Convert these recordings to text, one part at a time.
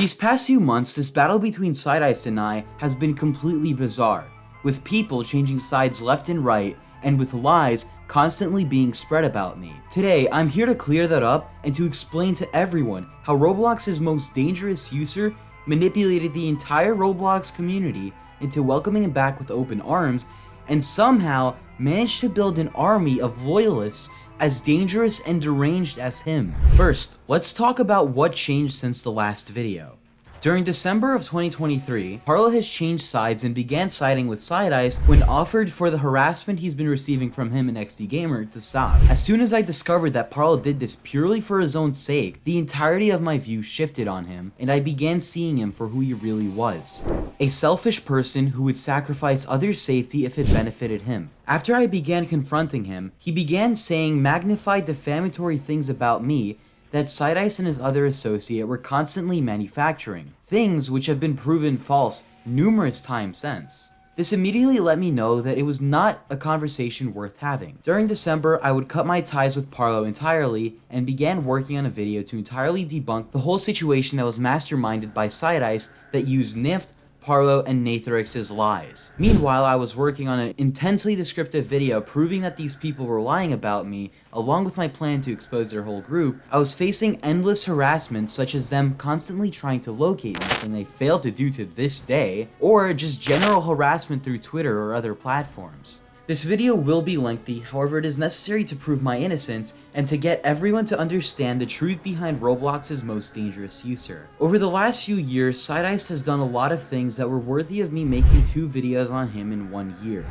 These past few months, this battle between Sydiced and I has been completely bizarre, with people changing sides left and right, and with lies constantly being spread about me. Today, I'm here to clear that up and to explain to everyone how Roblox's most dangerous user manipulated the entire Roblox community into welcoming him back with open arms, and somehow managed to build an army of loyalists as dangerous and deranged as him. First, let's talk about what changed since the last video. During December of 2023, Parlo has changed sides and began siding with Sydiced when offered for the harassment he's been receiving from him and XD Gamer to stop. As soon as I discovered that Parlo did this purely for his own sake, the entirety of my view shifted on him, and I began seeing him for who he really was. A selfish person who would sacrifice others' safety if it benefited him. After I began confronting him, he began saying magnified defamatory things about me that Sydiced and his other associate were constantly manufacturing, things which have been proven false numerous times since. This immediately let me know that it was not a conversation worth having. During December, I would cut my ties with Parlo entirely and began working on a video to entirely debunk the whole situation that was masterminded by Sydiced that used Nyft, Parlo, and Nathrix's lies. Meanwhile, I was working on an intensely descriptive video proving that these people were lying about me, along with my plan to expose their whole group. I was facing endless harassment, such as them constantly trying to locate me, and they failed to do to this day, or just general harassment through Twitter or other platforms. This video will be lengthy, however it is necessary to prove my innocence and to get everyone to understand the truth behind Roblox's most dangerous user. Over the last few years, Sydiced has done a lot of things that were worthy of me making 2 videos on him in 1 year.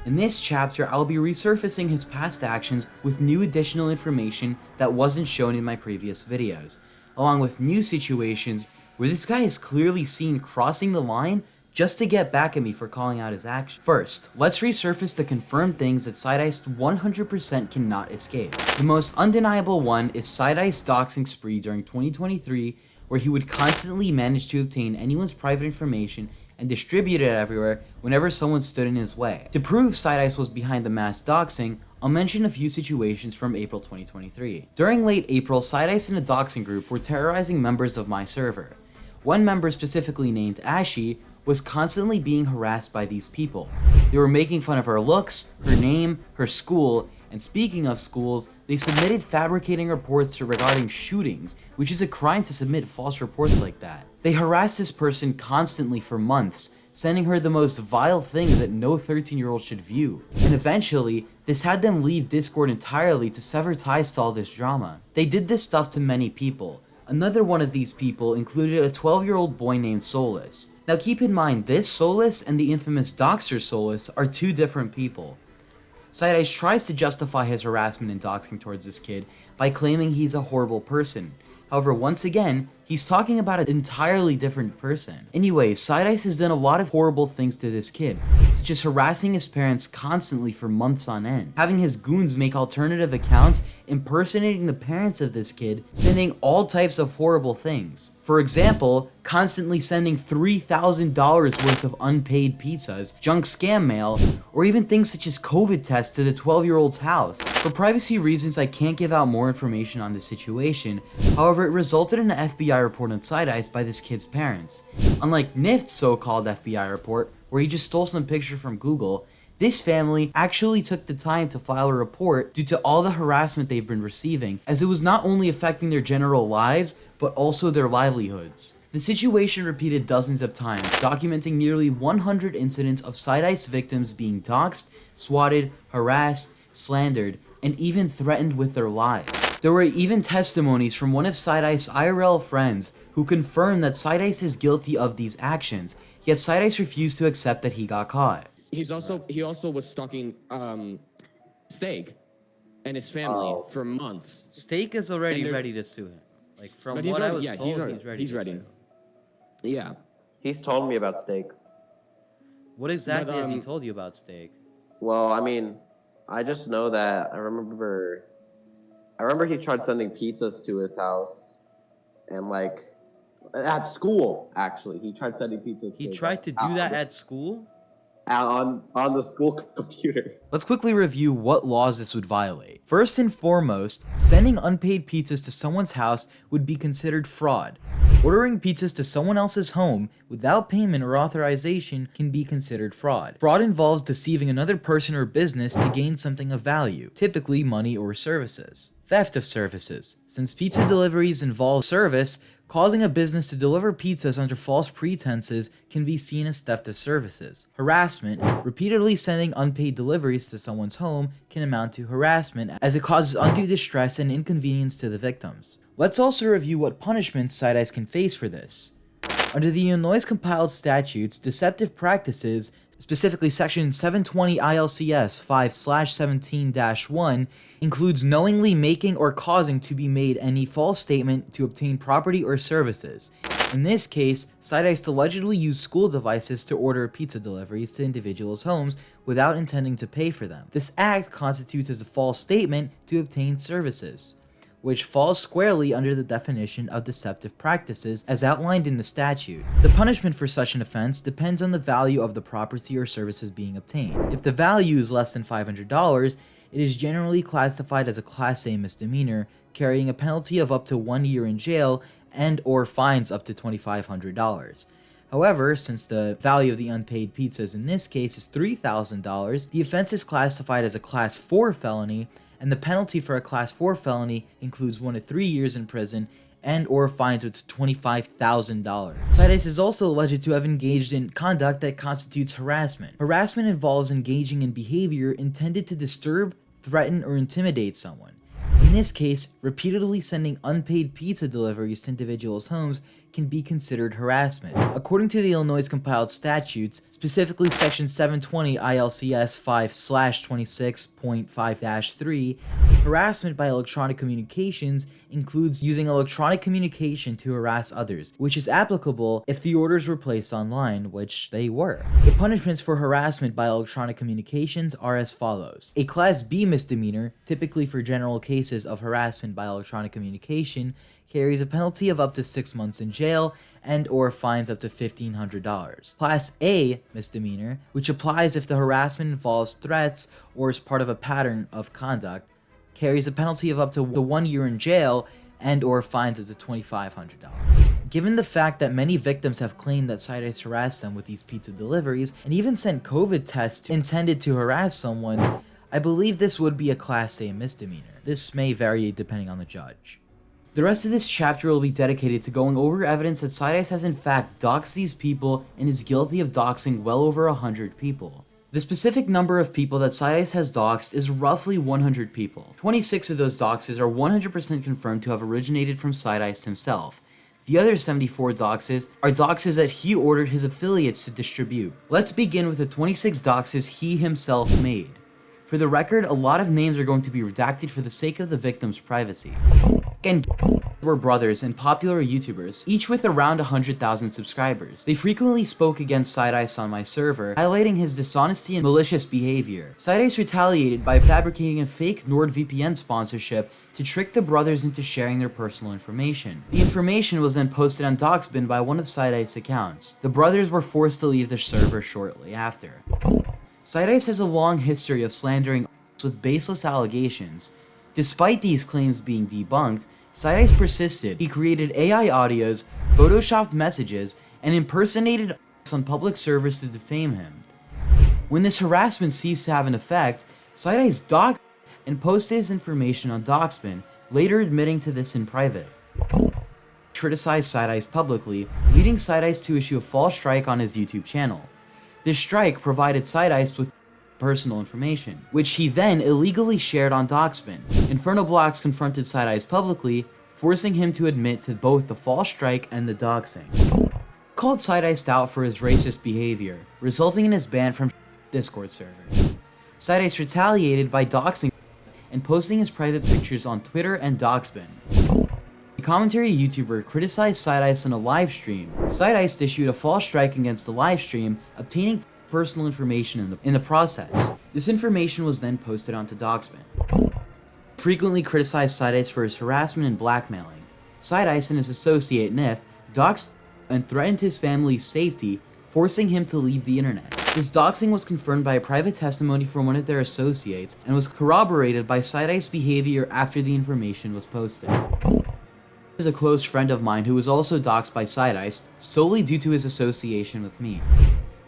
In this chapter, I'll be resurfacing his past actions with new additional information that wasn't shown in my previous videos, along with new situations where this guy is clearly seen crossing the line just to get back at me for calling out his action. First, let's resurface the confirmed things that Sydiced 100% cannot escape. The most undeniable one is Sydiced's doxing spree during 2023, where he would constantly manage to obtain anyone's private information and distribute it everywhere whenever someone stood in his way. To prove Sydiced was behind the mass doxing, I'll mention a few situations from April 2023. During late April, Sydiced and a doxing group were terrorizing members of my server. One member, specifically named Ashy, was constantly being harassed by these people. They were making fun of her looks, her name, her school, and speaking of schools, they submitted fabricating reports regarding shootings, which is a crime to submit false reports like that. They harassed this person constantly for months, sending her the most vile things that no 13-year-old should view. And eventually, this had them leave Discord entirely to sever ties to all this drama. They did this stuff to many people. Another one of these people included a 12-year-old boy named Solus. Now keep in mind, this Solus and the infamous doxer Solus are 2 different people. Sydiced tries to justify his harassment and doxing towards this kid by claiming he's a horrible person. However, once again, he's talking about an entirely different person. Anyways, Sydiced has done a lot of horrible things to this kid, such as harassing his parents constantly for months on end, having his goons make alternative accounts impersonating the parents of this kid, sending all types of horrible things. For example, constantly sending $3,000 worth of unpaid pizzas, junk scam mail, or even things such as COVID tests to the 12-year-old's house. For privacy reasons, I can't give out more information on this situation. However, it resulted in an FBI report on Sydiced by this kid's parents. Unlike Nyft's so-called FBI report, where he just stole some picture from Google, this family actually took the time to file a report due to all the harassment they've been receiving, as it was not only affecting their general lives, but also their livelihoods. The situation repeated dozens of times, documenting nearly 100 incidents of Sydiced victims being doxed, swatted, harassed, slandered, and even threatened with their lives. There were even testimonies from one of Sydiced's IRL friends who confirmed that Sydiced is guilty of these actions, yet Sydiced refused to accept that he got caught. He also was stalking Steak and his family for months. Steak is already ready to sue him. Like from what I was told, he's ready. Yeah. He's told me about Steak. What exactly has he told you about Steak? Well, I mean, I just know that I remember he tried sending pizzas to his house, and like at school actually he tried sending pizzas. He tried to do that at school? On the school computer. Let's quickly review what laws this would violate. First and foremost, sending unpaid pizzas to someone's house would be considered fraud. Ordering pizzas to someone else's home without payment or authorization can be considered fraud. Fraud involves deceiving another person or business to gain something of value, typically money or services. Theft of services. Since pizza deliveries involve service, causing a business to deliver pizzas under false pretenses can be seen as theft of services. Harassment. Repeatedly sending unpaid deliveries to someone's home can amount to harassment, as it causes undue distress and inconvenience to the victims. Let's also review what punishments Sydiced can face for this. Under the Illinois compiled statutes, deceptive practices, specifically section 720 ILCS 5/17-1, includes knowingly making or causing to be made any false statement to obtain property or services. In this case, Sydiced allegedly used school devices to order pizza deliveries to individuals' homes without intending to pay for them. This act constitutes as a false statement to obtain services, which falls squarely under the definition of deceptive practices as outlined in the statute. The punishment for such an offense depends on the value of the property or services being obtained. If the value is less than $500, it is generally classified as a Class A misdemeanor, carrying a penalty of up to 1 year in jail and/or fines up to $2,500. However, since the value of the unpaid pizzas in this case is $3,000, the offense is classified as a Class 4 felony, and the penalty for a Class 4 felony includes 1 to 3 years in prison and/or fines up to $25,000. Sydiced is also alleged to have engaged in conduct that constitutes harassment. Harassment involves engaging in behavior intended to disturb, threaten, or intimidate someone. In this case, repeatedly sending unpaid pizza deliveries to individuals' homes can be considered harassment. According to the Illinois compiled statutes, specifically section 720 ILCS 5/26.5-3, harassment by electronic communications includes using electronic communication to harass others, which is applicable if the orders were placed online, which they were. The punishments for harassment by electronic communications are as follows. A Class B misdemeanor, typically for general cases of harassment by electronic communication, carries a penalty of up to 6 months in jail and/or fines up to $1,500. Class A misdemeanor, which applies if the harassment involves threats or is part of a pattern of conduct, carries a penalty of up to 1 year in jail and/or fines up to $2,500. Given the fact that many victims have claimed that Sydiced harassed them with these pizza deliveries and even sent COVID tests intended to harass someone, I believe this would be a Class A misdemeanor. This may vary depending on the judge. The rest of this chapter will be dedicated to going over evidence that Sydiced has in fact doxed these people and is guilty of doxing well over 100 people. The specific number of people that Sydiced has doxed is roughly 100 people. 26 of those doxes are 100% confirmed to have originated from Sydiced himself. The other 74 doxes are doxes that he ordered his affiliates to distribute. Let's begin with the 26 doxes he himself made. For the record, a lot of names are going to be redacted for the sake of the victim's privacy. And were brothers and popular YouTubers, each with around 100,000 subscribers. They frequently spoke against Sydiced on my server, highlighting his dishonesty and malicious behavior. Sydiced retaliated by fabricating a fake NordVPN sponsorship to trick the brothers into sharing their personal information. The information was then posted on Doxbin by one of Sydiced's accounts. The brothers were forced to leave the server shortly after. Sydiced has a long history of slandering with baseless allegations. Despite these claims being debunked, Sydiced persisted. He created AI audios, photoshopped messages, and impersonated on public servers to defame him. When this harassment ceased to have an effect, Sydiced doxed and posted his information on Doxbin, later admitting to this in private. Criticized Sydiced publicly, leading Sydiced to issue a false strike on his YouTube channel. This strike provided Sydiced with personal information, which he then illegally shared on Doxbin. Infernoblox confronted Sydiced publicly, forcing him to admit to both the false strike and the doxing. Called Sydiced out for his racist behavior, resulting in his ban from Discord servers. Sydiced retaliated by doxing and posting his private pictures on Twitter and Doxbin. The commentary YouTuber criticized Sydiced in a live stream. Sydiced issued a false strike against the live stream, obtaining personal information in the process. This information was then posted onto Doxbin. Frequently criticized Sydiced for his harassment and blackmailing. Sydiced and his associate Nyft doxed and threatened his family's safety, forcing him to leave the internet. This doxing was confirmed by a private testimony from one of their associates and was corroborated by Sydiced's behavior after the information was posted. is a close friend of mine who was also doxxed by Sydiced solely due to his association with me.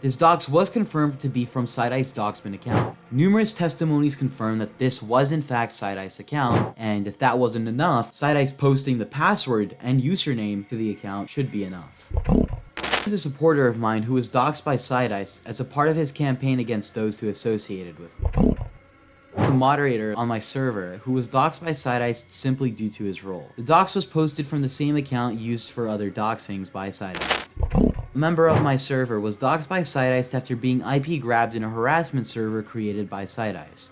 This dox was confirmed to be from Sydiced's doxman account. Numerous testimonies confirm that this was in fact Sydiced's account, and if that wasn't enough, Sydiced posting the password and username to the account should be enough. He is a supporter of mine who was doxxed by Sydiced as a part of his campaign against those who associated with me. The moderator on my server who was doxxed by Sydiced simply due to his role. The dox was posted from the same account used for other doxings by Sydiced. A member of my server was doxxed by Sydiced after being IP grabbed in a harassment server created by Sydiced.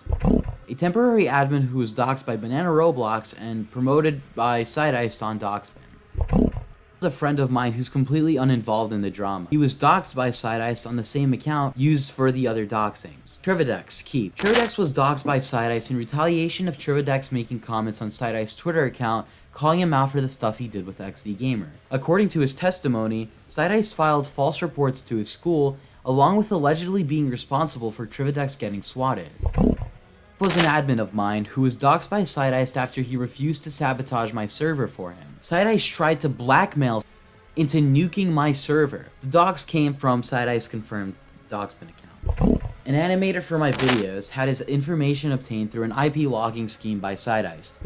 A temporary admin who was doxxed by Banana Roblox and promoted by Sydiced on Doxman. A friend of mine who's completely uninvolved in the drama. He was doxxed by Sydiced on the same account used for the other doxings. Trivadex Keep. Trivadex was doxxed by Sydiced in retaliation of Trivadex making comments on Sydiced's Twitter account calling him out for the stuff he did with XD Gamer. According to his testimony, Sydiced filed false reports to his school, along with allegedly being responsible for Trivadex getting swatted. Was an admin of mine who was doxxed by Sydiced after he refused to sabotage my server for him. Sydiced tried to blackmail into nuking my server. The dox came from Sydiced's confirmed doxman account. An animator for my videos had his information obtained through an IP logging scheme by Sydiced.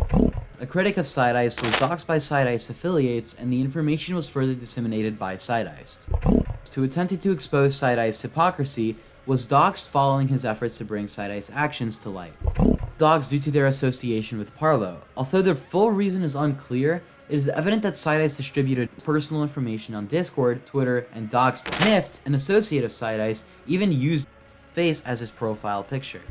A critic of Sydiced was doxxed by Sydiced affiliates, and the information was further disseminated by Sydiced. Who attempted to expose Sydiced's hypocrisy was doxxed following his efforts to bring Sydiced's actions to light. Doxxed due to their association with Parlo. Although their full reason is unclear, it is evident that Sydiced distributed personal information on Discord, Twitter, and doxed. Nyft, an associate of Sydiced, even used face as his profile picture.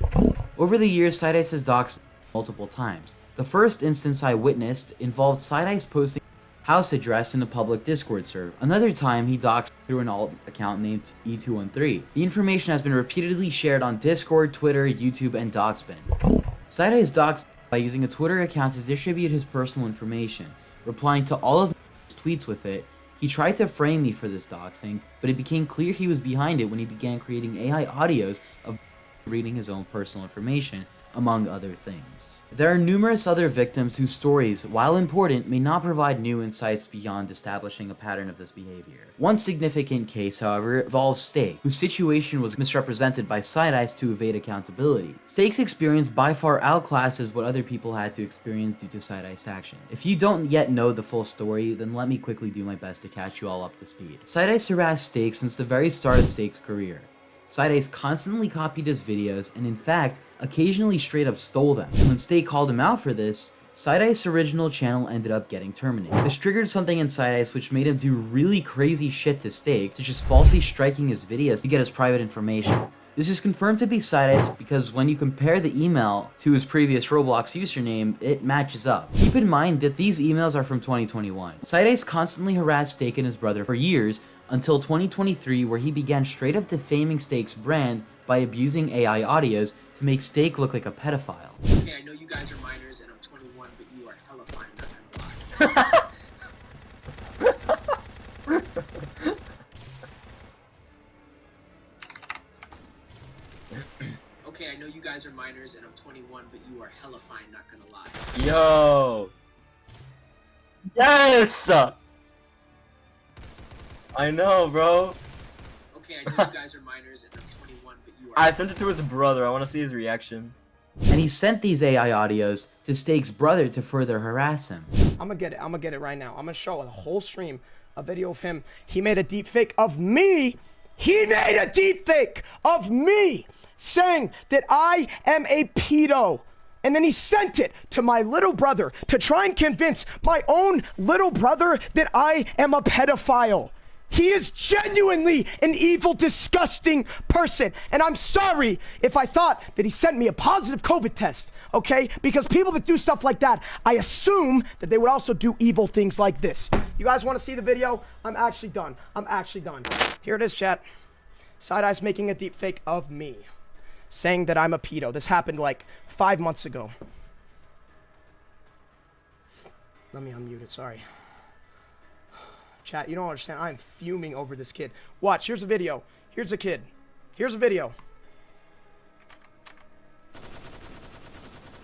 Over the years, Sydiced has doxed multiple times. The first instance I witnessed involved Sydiced posting house address in a public Discord server. Another time, he doxed through an alt account named E213. The information has been repeatedly shared on Discord, Twitter, YouTube, and Doxman. Sydiced doxed by using a Twitter account to distribute his personal information, replying to all of his tweets with it. He tried to frame me for this doxing, but it became clear he was behind it when he began creating AI audios of reading his own personal information, among other things. There are numerous other victims whose stories, while important, may not provide new insights beyond establishing a pattern of this behavior. One significant case, however, involves Steak, whose situation was misrepresented by Sydiced to evade accountability. Steak's experience by far outclasses what other people had to experience due to Sydiced's actions. If you don't yet know the full story, then let me quickly do my best to catch you all up to speed. Sydiced harassed Steak since the very start of Steak's career. Sydiced constantly copied his videos and in fact, occasionally straight up stole them. When Steak called him out for this, Sydiced's original channel ended up getting terminated. This triggered something in Sydiced which made him do really crazy shit to Steak, such as falsely striking his videos to get his private information. This is confirmed to be Sydiced because when you compare the email to his previous Roblox username, it matches up. Keep in mind that these emails are from 2021. Sydiced constantly harassed Steak and his brother for years, until 2023, where he began straight up defaming Steak's brand by abusing AI audios to make Steak look like a pedophile. Okay, I know you guys are minors and I'm 21, but you are hella fine, not gonna lie. Okay, I know you guys are minors and I'm 21, but you are hella fine, not gonna lie. Yo! Yes! I know, bro. Okay, I know you guys are minors and I'm 21, but you are. I sent it to his brother. I want to see his reaction. And he sent these AI audios to Steak's brother to further harass him. I'm gonna get it right now. I'm gonna show a whole stream, a video of him. He made a deep fake of me. He made a deep fake of me saying that I am a pedo. And then he sent it to my little brother to try and convince my own little brother that I am a pedophile. He is genuinely an evil, disgusting person. And I'm sorry if I thought that he sent me a positive COVID test, okay? Because people that do stuff like that, I assume that they would also do evil things like this. You guys want to see the video? I'm actually done. I'm actually done. Here it is, chat. Sydiced making a deep fake of me, saying that I'm a pedo. This happened like 5 months ago. Let me unmute it, sorry. Chat, you don't understand. I'm fuming over this kid. Watch, here's a video. Here's a kid. Here's a video.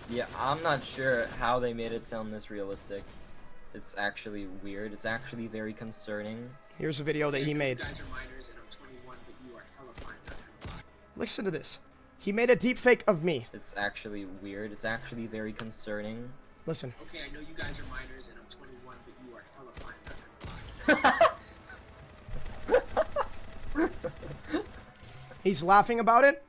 Yeah, I'm not sure how they made it sound this realistic. It's actually weird. It's actually very concerning. Here's a video that he made. You guys are minors and I'm 21, but you are hella fine, not gonna lie. Listen to this. He made a deep fake of me. It's actually weird. It's actually very concerning. Listen. Okay, I know you guys are minors and I'm 21, but you are hella fine, not gonna lie. He's laughing about it.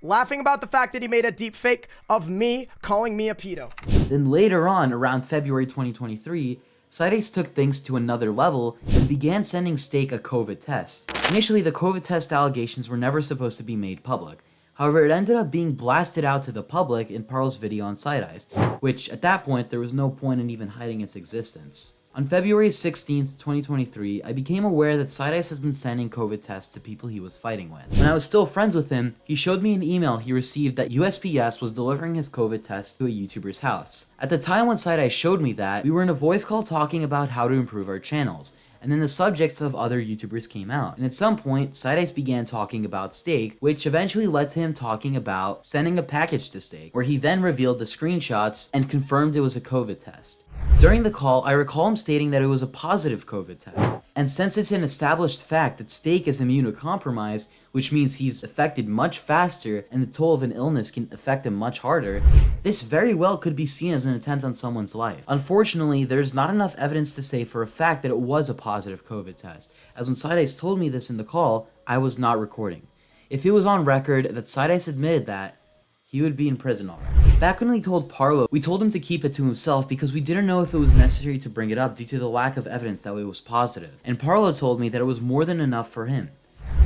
Laughing about the fact that he made a deep fake of me calling me a pedo. Then later on, around February 2023, Sydiced took things to another level and began sending Steak a COVID test. Initially, the COVID test allegations were never supposed to be made public. However, it ended up being blasted out to the public in Parlo's video on Sydiced, which at that point, there was no point in even hiding its existence. On February 16th, 2023, I became aware that Sydiced has been sending COVID tests to people he was fighting with. When I was still friends with him, he showed me an email he received that USPS was delivering his COVID test to a YouTuber's house. At the time when Sydiced showed me that, we were in a voice call talking about how to improve our channels, and then the subjects of other YouTubers came out. And at some point, Sydiced began talking about Steak, which eventually led to him talking about sending a package to Steak, where he then revealed the screenshots and confirmed it was a COVID test. During the call, I recall him stating that it was a positive COVID test, and since it's an established fact that Steak is immunocompromised, which means he's affected much faster and the toll of an illness can affect him much harder, this very well could be seen as an attempt on someone's life. Unfortunately, there's not enough evidence to say for a fact that it was a positive COVID test, as when Sydiced told me this in the call, I was not recording. If it was on record that Sydiced admitted that, he would be in prison already. Back when we told Parlo, we told him to keep it to himself because we didn't know if it was necessary to bring it up due to the lack of evidence that it was positive. And Parlo told me that it was more than enough for him.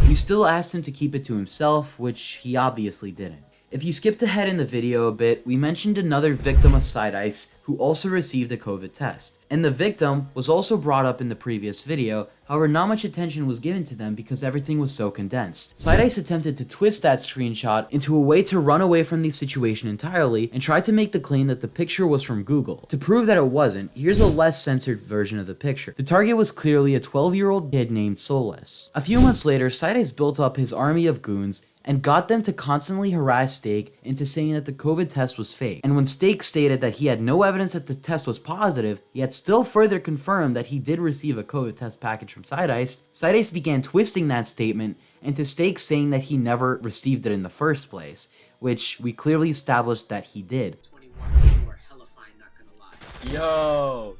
We still asked him to keep it to himself, which he obviously didn't. If you skipped ahead in the video a bit, we mentioned another victim of Sydiced who also received a COVID test. And the victim was also brought up in the previous video, however not much attention was given to them because everything was so condensed. Sydiced attempted to twist that screenshot into a way to run away from the situation entirely and tried to make the claim that the picture was from Google. To prove that it wasn't, here's a less censored version of the picture. The target was clearly a 12-year-old kid named Soulless. A few months later, Sydiced built up his army of goons and got them to constantly harass Steak into saying that the COVID test was fake. And when Steak stated that he had no evidence that the test was positive, yet still further confirmed that he did receive a COVID test package from Sydiced began twisting that statement into Steak saying that he never received it in the first place, which we clearly established that he did. 21, but you are hella fine, not gonna lie. Yo!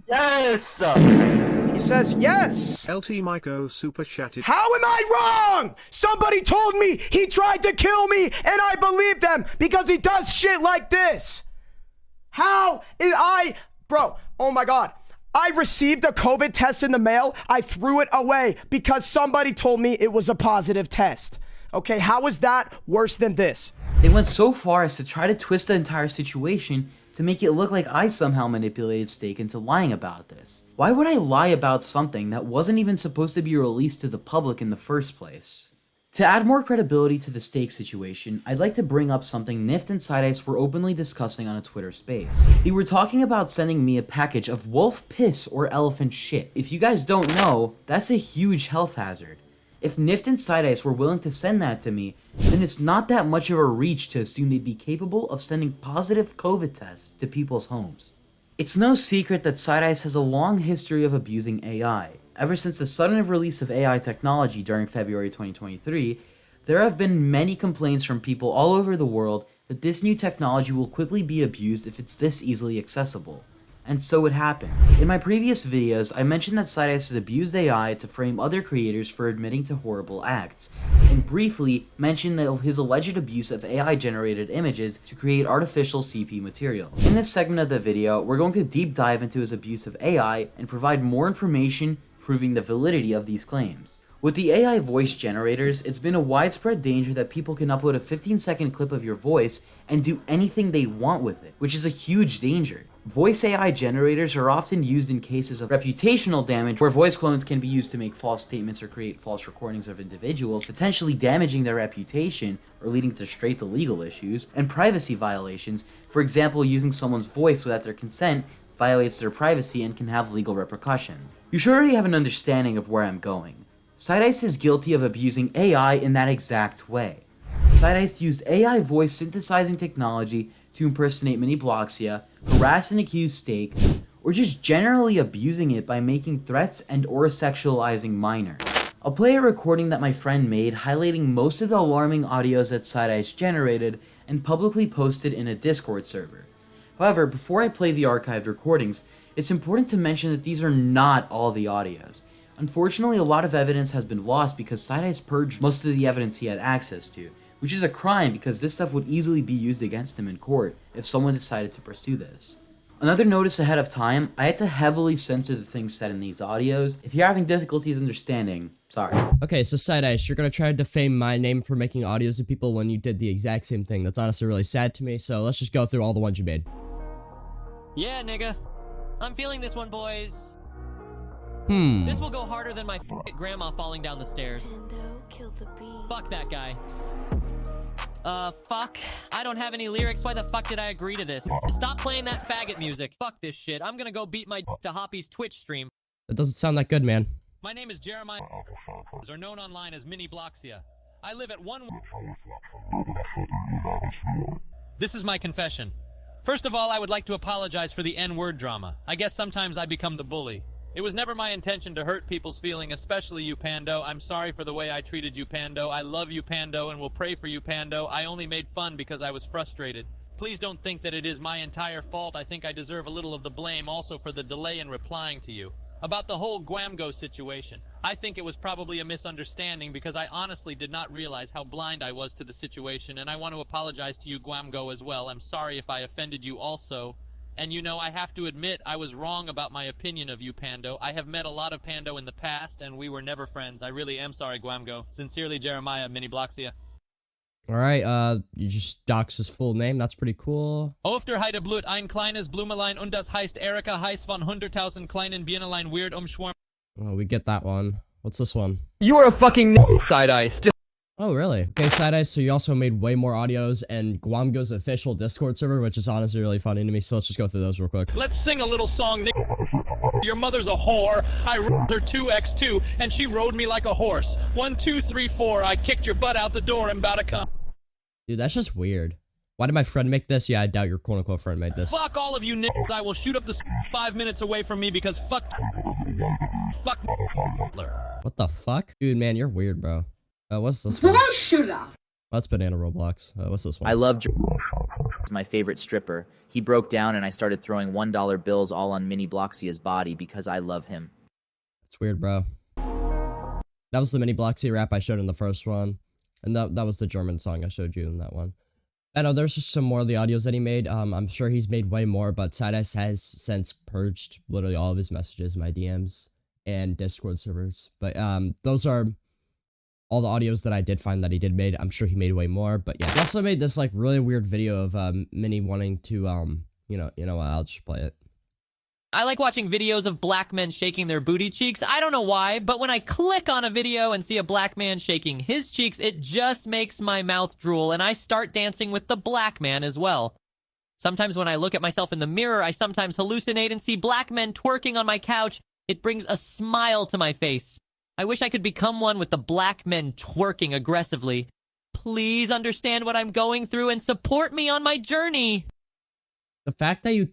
Yes! He says yes. LT Myco super chatted. How am I wrong? Somebody told me he tried to kill me and I believed them because he does shit like this. How is bro, oh my God. I received a COVID test in the mail. I threw it away because somebody told me it was a positive test. Okay, how is that worse than this? They went so far as to try to twist the entire situation to make it look like I somehow manipulated Steak into lying about this. Why would I lie about something that wasn't even supposed to be released to the public in the first place? To add more credibility to the Steak situation, I'd like to bring up something Nyft and Sydiced were openly discussing on a Twitter space. They were talking about sending me a package of wolf piss or elephant shit. If you guys don't know, that's a huge health hazard. If Nyft and Sydiced were willing to send that to me, then it's not that much of a reach to assume they'd be capable of sending positive COVID tests to people's homes. It's no secret that Sydiced has a long history of abusing AI. Ever since the sudden release of AI technology during February 2023, there have been many complaints from people all over the world that this new technology will quickly be abused if it's this easily accessible. And so it happened. In my previous videos, I mentioned that Sydiced has abused AI to frame other creators for admitting to horrible acts, and briefly mentioned his alleged abuse of AI-generated images to create artificial CP material. In this segment of the video, we're going to deep dive into his abuse of AI and provide more information proving the validity of these claims. With the AI voice generators, it's been a widespread danger that people can upload a 15-second clip of your voice and do anything they want with it, which is a huge danger. Voice AI generators are often used in cases of reputational damage where voice clones can be used to make false statements or create false recordings of individuals, potentially damaging their reputation or leading to straight to legal issues, and privacy violations, for example using someone's voice without their consent violates their privacy and can have legal repercussions. You should already have an understanding of where I'm going. Sydiced is guilty of abusing AI in that exact way. Sydiced used AI voice synthesizing technology to impersonate Manipulated, harass and accuse Steak, or just generally abusing it by making threats and or sexualizing minors. I'll play a recording that my friend made highlighting most of the alarming audios that Sydiced generated and publicly posted in a Discord server. However, before I play the archived recordings, it's important to mention that these are not all the audios. Unfortunately, a lot of evidence has been lost because Sydiced purged most of the evidence he had access to, which is a crime because this stuff would easily be used against him in court if someone decided to pursue this. Another notice ahead of time, I had to heavily censor the things said in these audios. If you're having difficulties understanding, sorry. Okay, so Sydiced, you're gonna try to defame my name for making audios of people when you did the exact same thing. That's honestly really sad to me, so let's just go through all the ones you made. Yeah, nigga. I'm feeling this one, boys. This will go harder than my grandma falling down the stairs. Fuck that guy. Fuck. I don't have any lyrics. Why the fuck did I agree to this? Stop playing that faggot music. Fuck this shit. I'm gonna go beat my to Hoppy's Twitch stream. That doesn't sound that good, man. My name is Jeremiah, or known online as Mini Bloxia. I live at one... This is my confession. First of all, I would like to apologize for the N-word drama. I guess sometimes I become the bully. It was never my intention to hurt people's feelings, especially you, Pando. I'm sorry for the way I treated you, Pando. I love you, Pando, and will pray for you, Pando. I only made fun because I was frustrated. Please don't think that it is my entire fault. I think I deserve a little of the blame also for the delay in replying to you. About the whole Gwamgo situation, I think it was probably a misunderstanding because I honestly did not realize how blind I was to the situation, and I want to apologize to you, Gwamgo, as well. I'm sorry if I offended you also. And you know, I have to admit, I was wrong about my opinion of you, Pando. I have met a lot of Pando in the past, and we were never friends. I really am sorry, Gwamgo. Sincerely, Jeremiah, Mini Bloxia. Alright, you just doxed his full name. That's pretty cool. Öfter heide Blut ein kleines Blumelein und das heißt Erika heiß von 100.000 kleinen Bienelein weird Schwarm. Oh, we get that one. What's this one? You are a fucking Sydiced. Oh, really? Okay, Sydiced, so you also made way more audios and Gwamgo's official Discord server, which is honestly really funny to me, so let's just go through those real quick. Let's sing a little song, Nick. Your mother's a whore. I rode her 2x2, and she rode me like a horse. 1, 2, 3, 4. I kicked your butt out the door and bout to come. Dude, that's just weird. Why did my friend make this? Yeah, I doubt your quote-unquote friend made this. Fuck all of you niggas. I will shoot up the 5 minutes away from me because fuck. What the fuck? Dude, man, you're weird, bro. What's this one? That's Banana Roblox. What's this one? I love my favorite stripper. He broke down and I started throwing $1 bills all on Mini Bloxia's body because I love him. It's weird, bro. That was the Mini Bloxia rap I showed in the first one. And that was the German song I showed you in that one. I know there's just some more of the audios that he made. I'm sure he's made way more, but Sydiced has since purged literally all of his messages, my DMs, and Discord servers. But those are all the audios that I did find that he did made. I'm sure he made way more, but yeah. He also made this like really weird video of Minnie wanting to you know what, I'll just play it. I like watching videos of black men shaking their booty cheeks. I don't know why, but when I click on a video and see a black man shaking his cheeks, it just makes my mouth drool, and I start dancing with the black man as well. Sometimes when I look at myself in the mirror, I sometimes hallucinate and see black men twerking on my couch. It brings a smile to my face. I wish I could become one with the black men twerking aggressively. Please understand what I'm going through and support me on my journey. The fact that you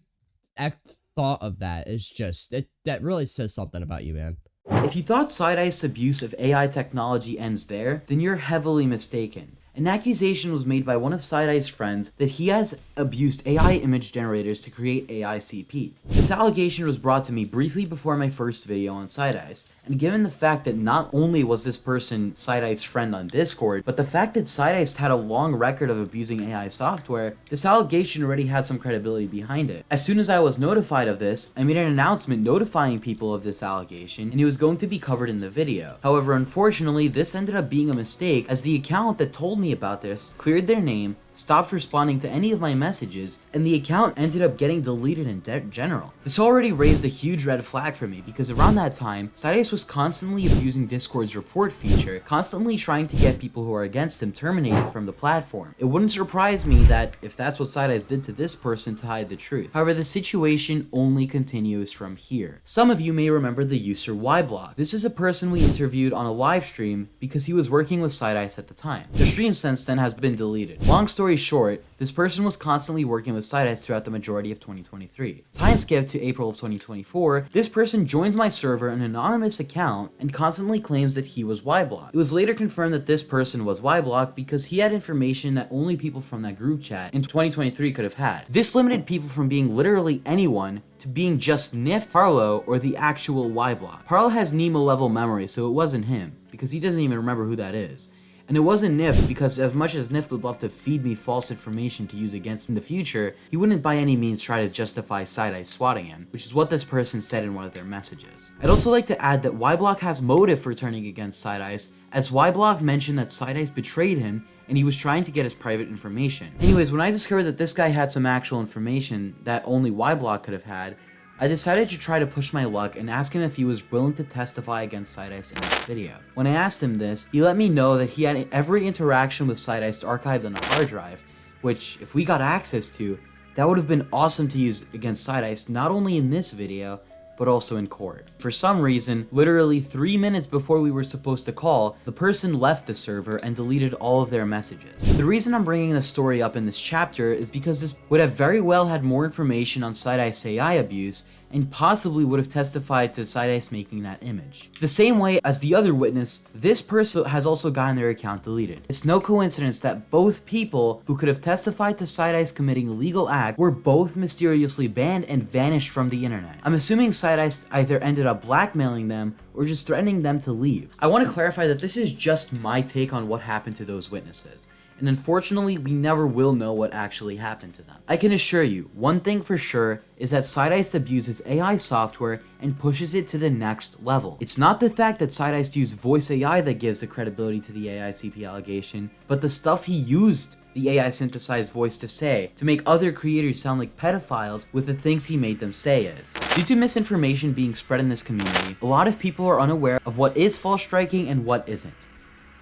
thought of that is just, that really says something about you, man. If you thought Sydiced's abuse of AI technology ends there, then you're heavily mistaken. An accusation was made by one of Sydiced's friends that he has abused AI image generators to create AI CP. This allegation was brought to me briefly before my first video on Sydiced, and given the fact that not only was this person Sydiced's friend on Discord, but the fact that Sydiced had a long record of abusing AI software, this allegation already had some credibility behind it. As soon as I was notified of this, I made an announcement notifying people of this allegation, and it was going to be covered in the video. However, unfortunately, this ended up being a mistake, as the account that told me about this cleared their name, stopped responding to any of my messages, and the account ended up getting deleted in general. This already raised a huge red flag for me because around that time, Sydiced was constantly abusing Discord's report feature, constantly trying to get people who are against him terminated from the platform. It wouldn't surprise me that if that's what Sydiced did to this person to hide the truth. However, the situation only continues from here. Some of you may remember the user Yblock. This is a person we interviewed on a live stream because he was working with Sydiced at the time. The stream since then has been deleted. Long story short, this person was constantly working with Sydiced throughout the majority of 2023. Time skip to April of 2024, this person joins my server an anonymous account and constantly claims that he was Yblock. It was later confirmed that this person was Yblock because he had information that only people from that group chat in 2023 could have had. This limited people from being literally anyone to being just Nyft, Parlo, or the actual Yblock. Parlo has Nemo level memory, so it wasn't him, because he doesn't even remember who that is. And it wasn't Nyft, because as much as Nyft would love to feed me false information to use against him in the future, he wouldn't by any means try to justify Sydiced swatting him, which is what this person said in one of their messages. I'd also like to add that Yblock has motive for turning against Sydiced, as Yblock mentioned that Sydiced betrayed him and he was trying to get his private information. Anyways, when I discovered that this guy had some actual information that only Yblock could have had, I decided to try to push my luck and ask him if he was willing to testify against Sydiced in this video. When I asked him this, he let me know that he had every interaction with Sydiced archived on a hard drive, which, if we got access to, that would have been awesome to use against Sydiced not only in this video, but also in court. For some reason, literally 3 minutes before we were supposed to call, the person left the server and deleted all of their messages. The reason I'm bringing this story up in this chapter is because this would have very well had more information on Sydiced's AI abuse and possibly would have testified to Sydiced making that image. The same way as the other witness, this person has also gotten their account deleted. It's no coincidence that both people who could have testified to Sydiced committing a legal act were both mysteriously banned and vanished from the internet. I'm assuming Sydiced either ended up blackmailing them or just threatening them to leave. I want to clarify that this is just my take on what happened to those witnesses. And unfortunately, we never will know what actually happened to them. I can assure you, one thing for sure is that Sydiced abuses AI software and pushes it to the next level. It's not the fact that Sydiced used voice AI that gives the credibility to the AI CP allegation, but the stuff he used the AI synthesized voice to say to make other creators sound like pedophiles with the things he made them say is. Due to misinformation being spread in this community, a lot of people are unaware of what is false striking and what isn't.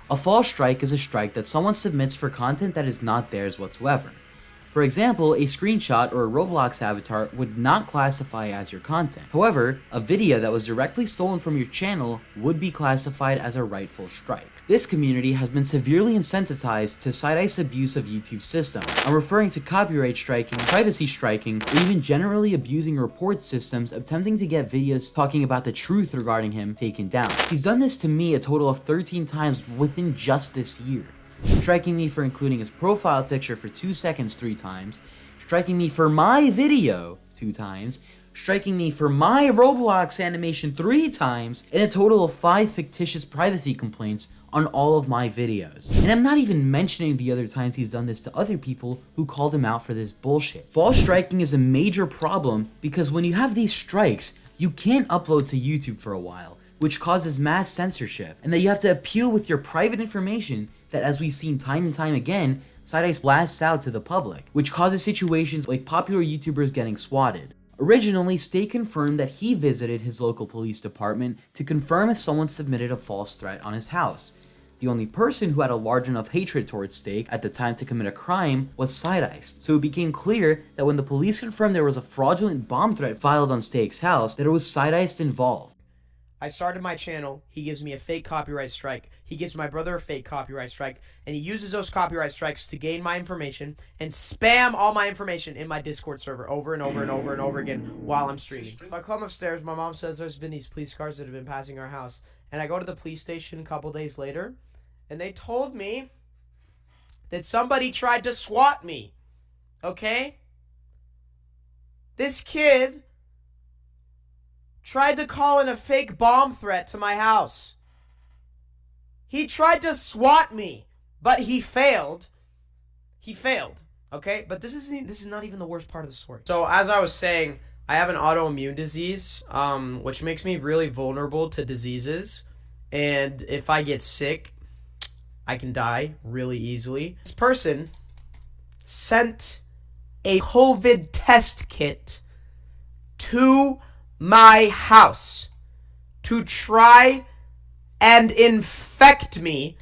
A false strike is a strike that someone submits for content that is not theirs whatsoever. For example, a screenshot or a Roblox avatar would not classify as your content. However, a video that was directly stolen from your channel would be classified as a rightful strike. This community has been severely incentivized to Sydiced's abuse of YouTube's system. I'm referring to copyright striking, privacy striking, or even generally abusing report systems attempting to get videos talking about the truth regarding him taken down. He's done this to me a total of 13 times within just this year. Striking me for including his profile picture for 2 seconds 3 times, striking me for my video 2 times, striking me for my Roblox animation 3 times, and a total of 5 fictitious privacy complaints on all of my videos. And I'm not even mentioning the other times he's done this to other people who called him out for this bullshit. False striking is a major problem because when you have these strikes, you can't upload to YouTube for a while, which causes mass censorship, and that you have to appeal with your private information that, as we've seen time and time again, Sydiced blasts out to the public, which causes situations like popular YouTubers getting swatted. Originally, Stay confirmed that he visited his local police department to confirm if someone submitted a false threat on his house. The only person who had a large enough hatred towards Stake at the time to commit a crime was Sydiced, so it became clear that when the police confirmed there was a fraudulent bomb threat filed on Stake's house, that it was Sydiced involved. I started my channel, he gives me a fake copyright strike, he gives my brother a fake copyright strike, and he uses those copyright strikes to gain my information and spam all my information in my Discord server over and over and over and over again while I'm streaming. If I come upstairs, my mom says there's been these police cars that have been passing our house, and I go to the police station a couple days later, and they told me that somebody tried to swat me, okay? This kid tried to call in a fake bomb threat to my house. He tried to swat me, but he failed. He failed, okay? But this is not even the worst part of the story. So as I was saying, I have an autoimmune disease, which makes me really vulnerable to diseases. And if I get sick, I can die really easily. This person sent a COVID test kit to my house to try and infect me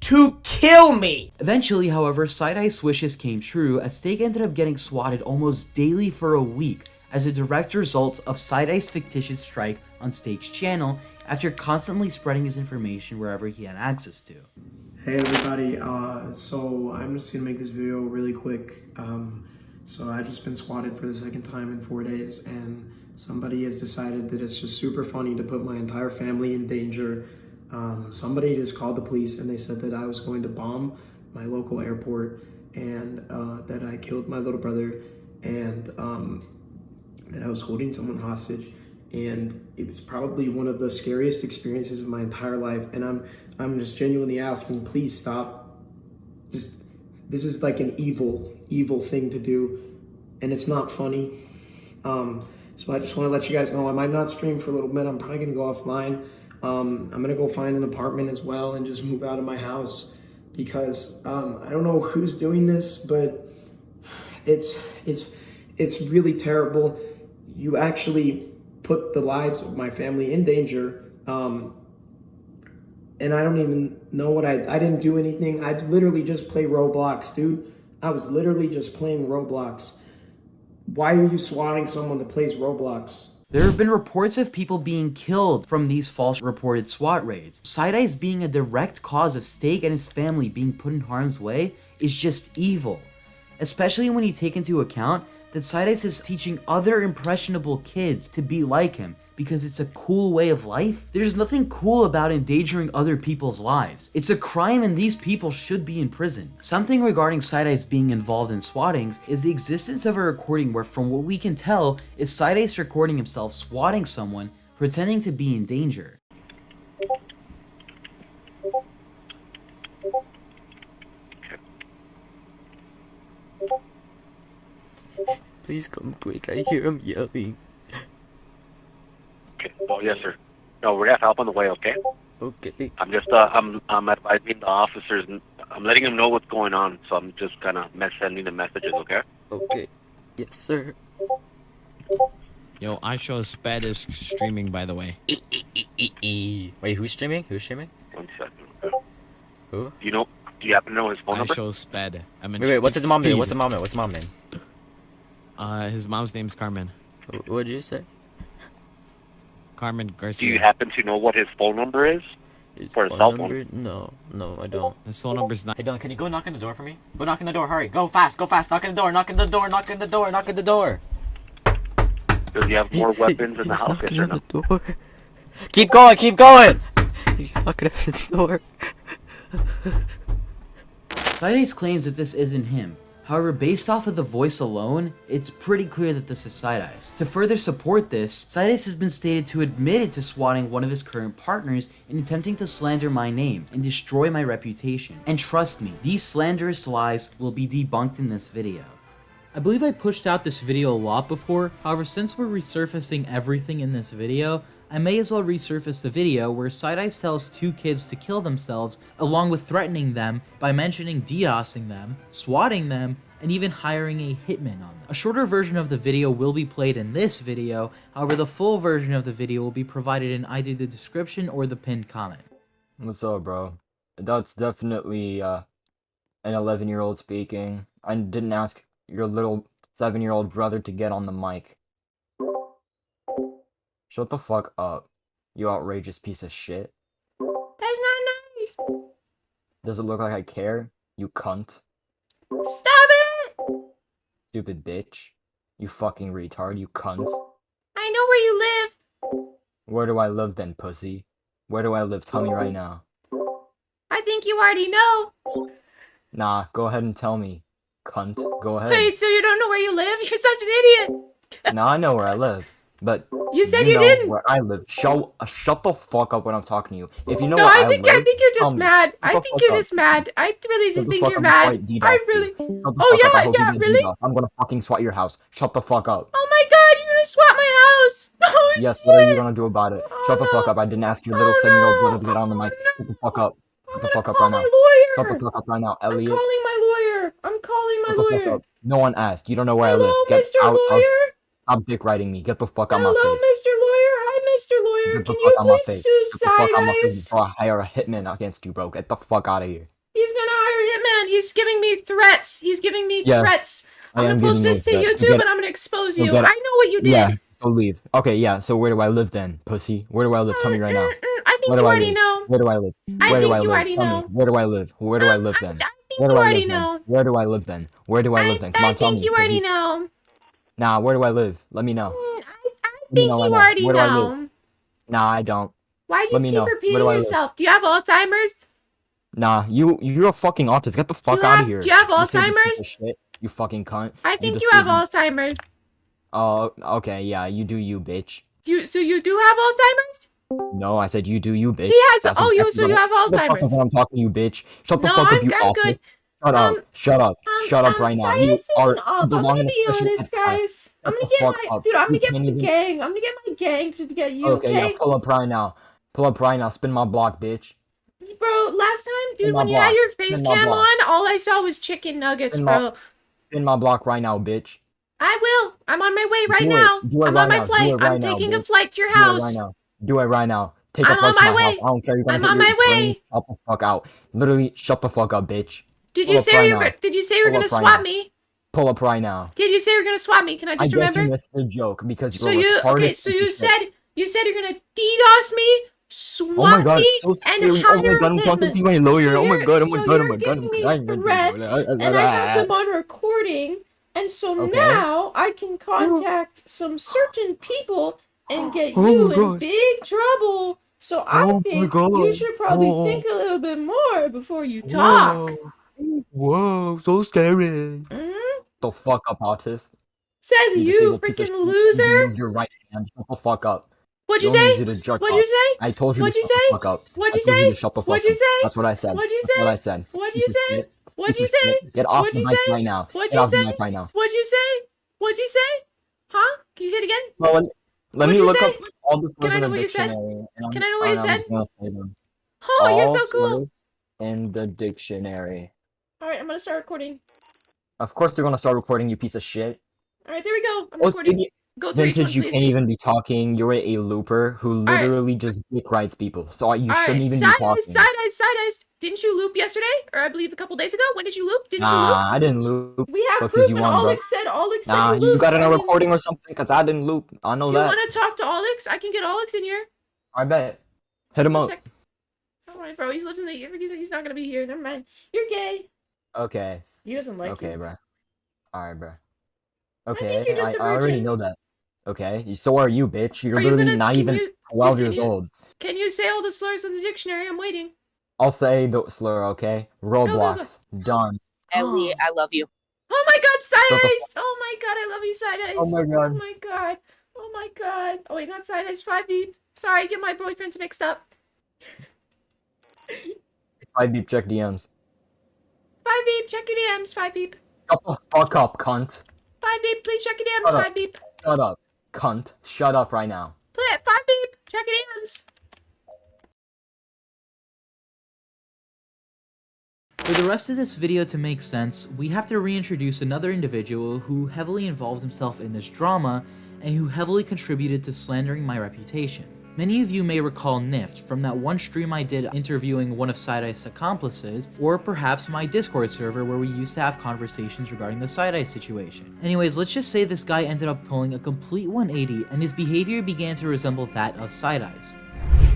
to kill me. Eventually, however, Side-Eye's wishes came true as Steak ended up getting swatted almost daily for a week as a direct result of Side-Eye's fictitious strike on Steak's channel after constantly spreading his information wherever he had access to. Hey everybody, so I'm just gonna make this video really quick. So I've just been swatted for the second time in 4 days, and somebody has decided that it's just super funny to put my entire family in danger. Somebody just called the police and they said that I was going to bomb my local airport and that I killed my little brother and that I was holding someone hostage. And it was probably one of the scariest experiences of my entire life. And I'm just genuinely asking, please stop. This is like an evil thing to do, and it's not funny. So I just want to let you guys know I might not stream for a little bit. I'm probably gonna go offline. I'm gonna go find an apartment as well and just move out of my house because I don't know who's doing this, but it's really terrible. You actually put the lives of my family in danger, and I don't even know what I didn't do anything. I literally just play Roblox, dude. I was literally just playing Roblox. Why are you swatting someone that plays Roblox? There have been reports of people being killed from these false reported SWAT raids. Side-Eye's being a direct cause of Steak and his family being put in harm's way is just evil, especially when you take into account that Side-Eye's is teaching other impressionable kids to be like him because it's a cool way of life. There's nothing cool about endangering other people's lives. It's a crime and these people should be in prison. Something regarding Side-Eye's being involved in swattings is the existence of a recording where, from what we can tell, is Side-Eye's recording himself swatting someone pretending to be in danger. Please come quick, I hear him yelling. Okay. Oh, yes, sir. No, we have help on the way, okay? Okay. I'm just, I'm advising the officers, I'm letting them know what's going on, so I'm just kind of sending the messages, okay? Okay. Yes, sir. Yo, I show Sped is streaming, by the way. Wait, who's streaming? Who's streaming? 1 second, okay? Who? Do you happen to know his phone number? I show Sped. Wait, what's his mom name? What's his mom name? What's his mom name? His mom's name's Carmen. What'd you say? Carmen Garcia. Do you happen to know what his phone number is? His for his phone cell number? phone? No, I don't. His phone number's not. Hey, Dylan, can you go knock on the door for me? Go knock on the door, hurry. Go fast, knock on the door, knock on the door, knock on the door, knock on the door. Does he have more weapons in the house, yes or no? Door. Keep going! He's knocking at the door. Side-Eye's claims that this isn't him. However, based off of the voice alone, it's pretty clear that this is Side-Eye's. To further support this, Side-Eye's has been stated to admitted to swatting one of his current partners in attempting to slander my name and destroy my reputation. And trust me, these slanderous lies will be debunked in this video. I believe I pushed out this video a lot before, however since we're resurfacing everything in this video, I may as well resurface the video where Side-Eye tells 2 kids to kill themselves along with threatening them by mentioning DDoSing them, swatting them, and even hiring a hitman on them. A shorter version of the video will be played in this video, however the full version of the video will be provided in either the description or the pinned comment. What's up, bro? That's definitely an 11-year-old speaking. I didn't ask your little 7-year-old brother to get on the mic. Shut the fuck up, you outrageous piece of shit. That's not nice. Does it look like I care, you cunt? Stop it! Stupid bitch. You fucking retard, you cunt. I know where you live. Where do I live then, pussy? Where do I live? Tell me right now. I think you already know. Nah, go ahead and tell me. Cunt, go ahead. Wait, so you don't know where you live? You're such an idiot. Nah, I know where I live. But you said you know didn't. Where I live. Shut the fuck up when I'm talking to you. If you know no, where I think you're just mad. I think you're just mad. I really just think you're mad. I really. Oh yeah, really. I'm gonna fucking swat your house. Shut the fuck up. Oh my god, you're gonna swat my house. Oh yes, shit. what are you gonna do about it? Shut the fuck up. I didn't ask your little 7-year-old brother to get on the mic. Shut the fuck up. Shut the fuck up right now. Shut the fuck up right now, Elliot. I'm calling my lawyer. my Shut the fuck lawyer. up. No one asked. You don't know where I Hello, live. Get Mr. out of... Lawyer. Stop dick riding me. Get the fuck out my Hello, face. Mr. Lawyer. Hi, Mr. Lawyer. Get the Can fuck you out my please face. sue Get the fuck out my face Side-Eyes? before I hire a hitman against you, bro. Get the fuck out of here. He's gonna hire a hitman. He's giving me threats. He's giving me threats. I'm gonna post this to YouTube and I'm gonna expose you. I know what you did. Yeah, so leave. Okay, yeah, so where do I live then, pussy? Where do I live? Tell me right now. I think you already know. Where do I live? I Where do think I you live? already Tell know. me. Where do I live? Where do I live then? Where do you I already live then? know. Where do I live then? Where do I live then? Come on, tell me. I think you already pussy. know. Nah, where do I live? Let me know. I think you already Where do I live? know. Nah, I don't. Why do Let you me keep know. Where repeating do I live? yourself? Do you have Alzheimer's? Nah, you're a fucking autist. Get the fuck out of here. Do you have You say this piece Alzheimer's? of shit, you fucking cunt. I think you have Alzheimer's. Oh, okay, yeah, you do you, bitch. So you do have Alzheimer's? No, I said you do you, bitch. He has. That's Oh, exactly so what you I- have Shut the fuck Alzheimer's. up when I'm talking to you, bitch. Shut the No, fuck up, I'm you good. autist. Shut up. Shut up. Shut up right now. You are I'm belong gonna in a be special honest, ed class. guys. I'm Shut gonna the get fuck my up. dude. I'm gonna You get can't my even- gang. I'm gonna get my gang to get you. Okay, yeah, pull up right now. Pull up right now. Spin my block, bitch. Bro, last time, dude, Spin my when you had block. your face Spin my cam block. on, all I saw was chicken nuggets, Spin bro. Spin my block right now, bitch. I will. I'm on my way right Do it. now. Do it I'm right on my now. Do flight. it right I'm now, taking a bitch. flight to your Do it house. right now. Do it right now. Take a I'm flight on to my my way. house. I don't care. You're gonna I'm get on your my way. brains shut the fuck out. Literally, shut the fuck up, bitch. Did Pull you up say right you were? now. Did you say you were Pull gonna up right swap now. me? Pull up right now. Did you say you were gonna swap me? Can I I just guess you remember? missed the joke because So you're you retarded. okay? So piece you of shit. said you're gonna DDoS me, swap Oh my god, me, it's so and scary. Oh my hire god, I'm a talking hitman. to my lawyer. So Oh my you're- god, oh my so god, oh you're my god, I'm giving me crying. threats, and I have them on recording, and so Okay. now I can contact some certain people and get Oh you my in God. big trouble. So I Oh my think God. you should probably Oh. think a little bit more before you talk. Whoa, so scary. Mhm. The fuck up, autist. Says you, disabled piece of freaking shit. loser. Move your right hand. Shut the fuck up. What'd you Don't use say? it to jerk What'd off. you say? I told you What'd to you shut the say? fuck up. What'd I you told you say? to shut the fuck What'd you up. say? That's what I said. What'd you That's what say? I said. What'd Piece you of say? shit. What'd Piece you of say? shit. Get off What'd the you mic say? right now. What'd Get you off the say? mic right now. What'd you say? What'd you say? Huh? Can you say it again? Well, let What'd me you look say? up all the Can I slurs in know the what you said? dictionary. And Can I know what you I'm said? just gonna say them. Oh, you're All so cool. slurs in the dictionary. All right, I'm gonna start recording. Of course you're gonna start recording, you piece of shit. All right, there we go. I'm Oh, recording. Stevie, Go through each one, Vintage, you please. can't even be talking. You're a looper who right. literally just dick rides people. So you All shouldn't right, even be side talking. eyes, side eyes. Didn't you loop yesterday? Or I believe a couple days ago? When did you loop? Didn't you loop? Nah, I didn't loop. We have Fuck proof, you and on, bro. Olix said Nah, you you looped. got it I on mean, recording or something? Cause I didn't loop. I know do you that. want to talk to Olix? I can get Olix in here. I bet. Hit him One up. sec. All right, bro. He lives in the. He's not gonna be here. Never mind. You're gay. Okay. He doesn't like Okay, you. bro. Alright, bro. think Okay, you're just a I already virgin. know that. Okay, so are you, bitch. You're Are you literally gonna- not can even you- 12 can years you- old. Can you say all the slurs in the dictionary? I'm waiting. I'll say the slur, okay? Roblox. Done. Ellie, I love you. Oh my god, side Shut the eyes! Oh my god, I love you, side eyes. Oh my God. Oh my god. Oh my god. Oh wait, not side eyes, 5B. Sorry, I get my boyfriends mixed up. I beep check DMs. 5B, check your DMs, 5B. Shut the fuck up, cunt. 5B, please check your DMs, Shut up. 5B. Shut up, cunt. Shut up right now. Play it, 5B, check your DMs. For the rest of this video to make sense, we have to reintroduce another individual who heavily involved himself in this drama and who heavily contributed to slandering my reputation. Many of you may recall Nyft from that one stream I did interviewing one of Side-Eye's accomplices, or perhaps my Discord server where we used to have conversations regarding the Side-Eye situation. Anyways, let's just say this guy ended up pulling a complete 180 and his behavior began to resemble that of Side-Eye's.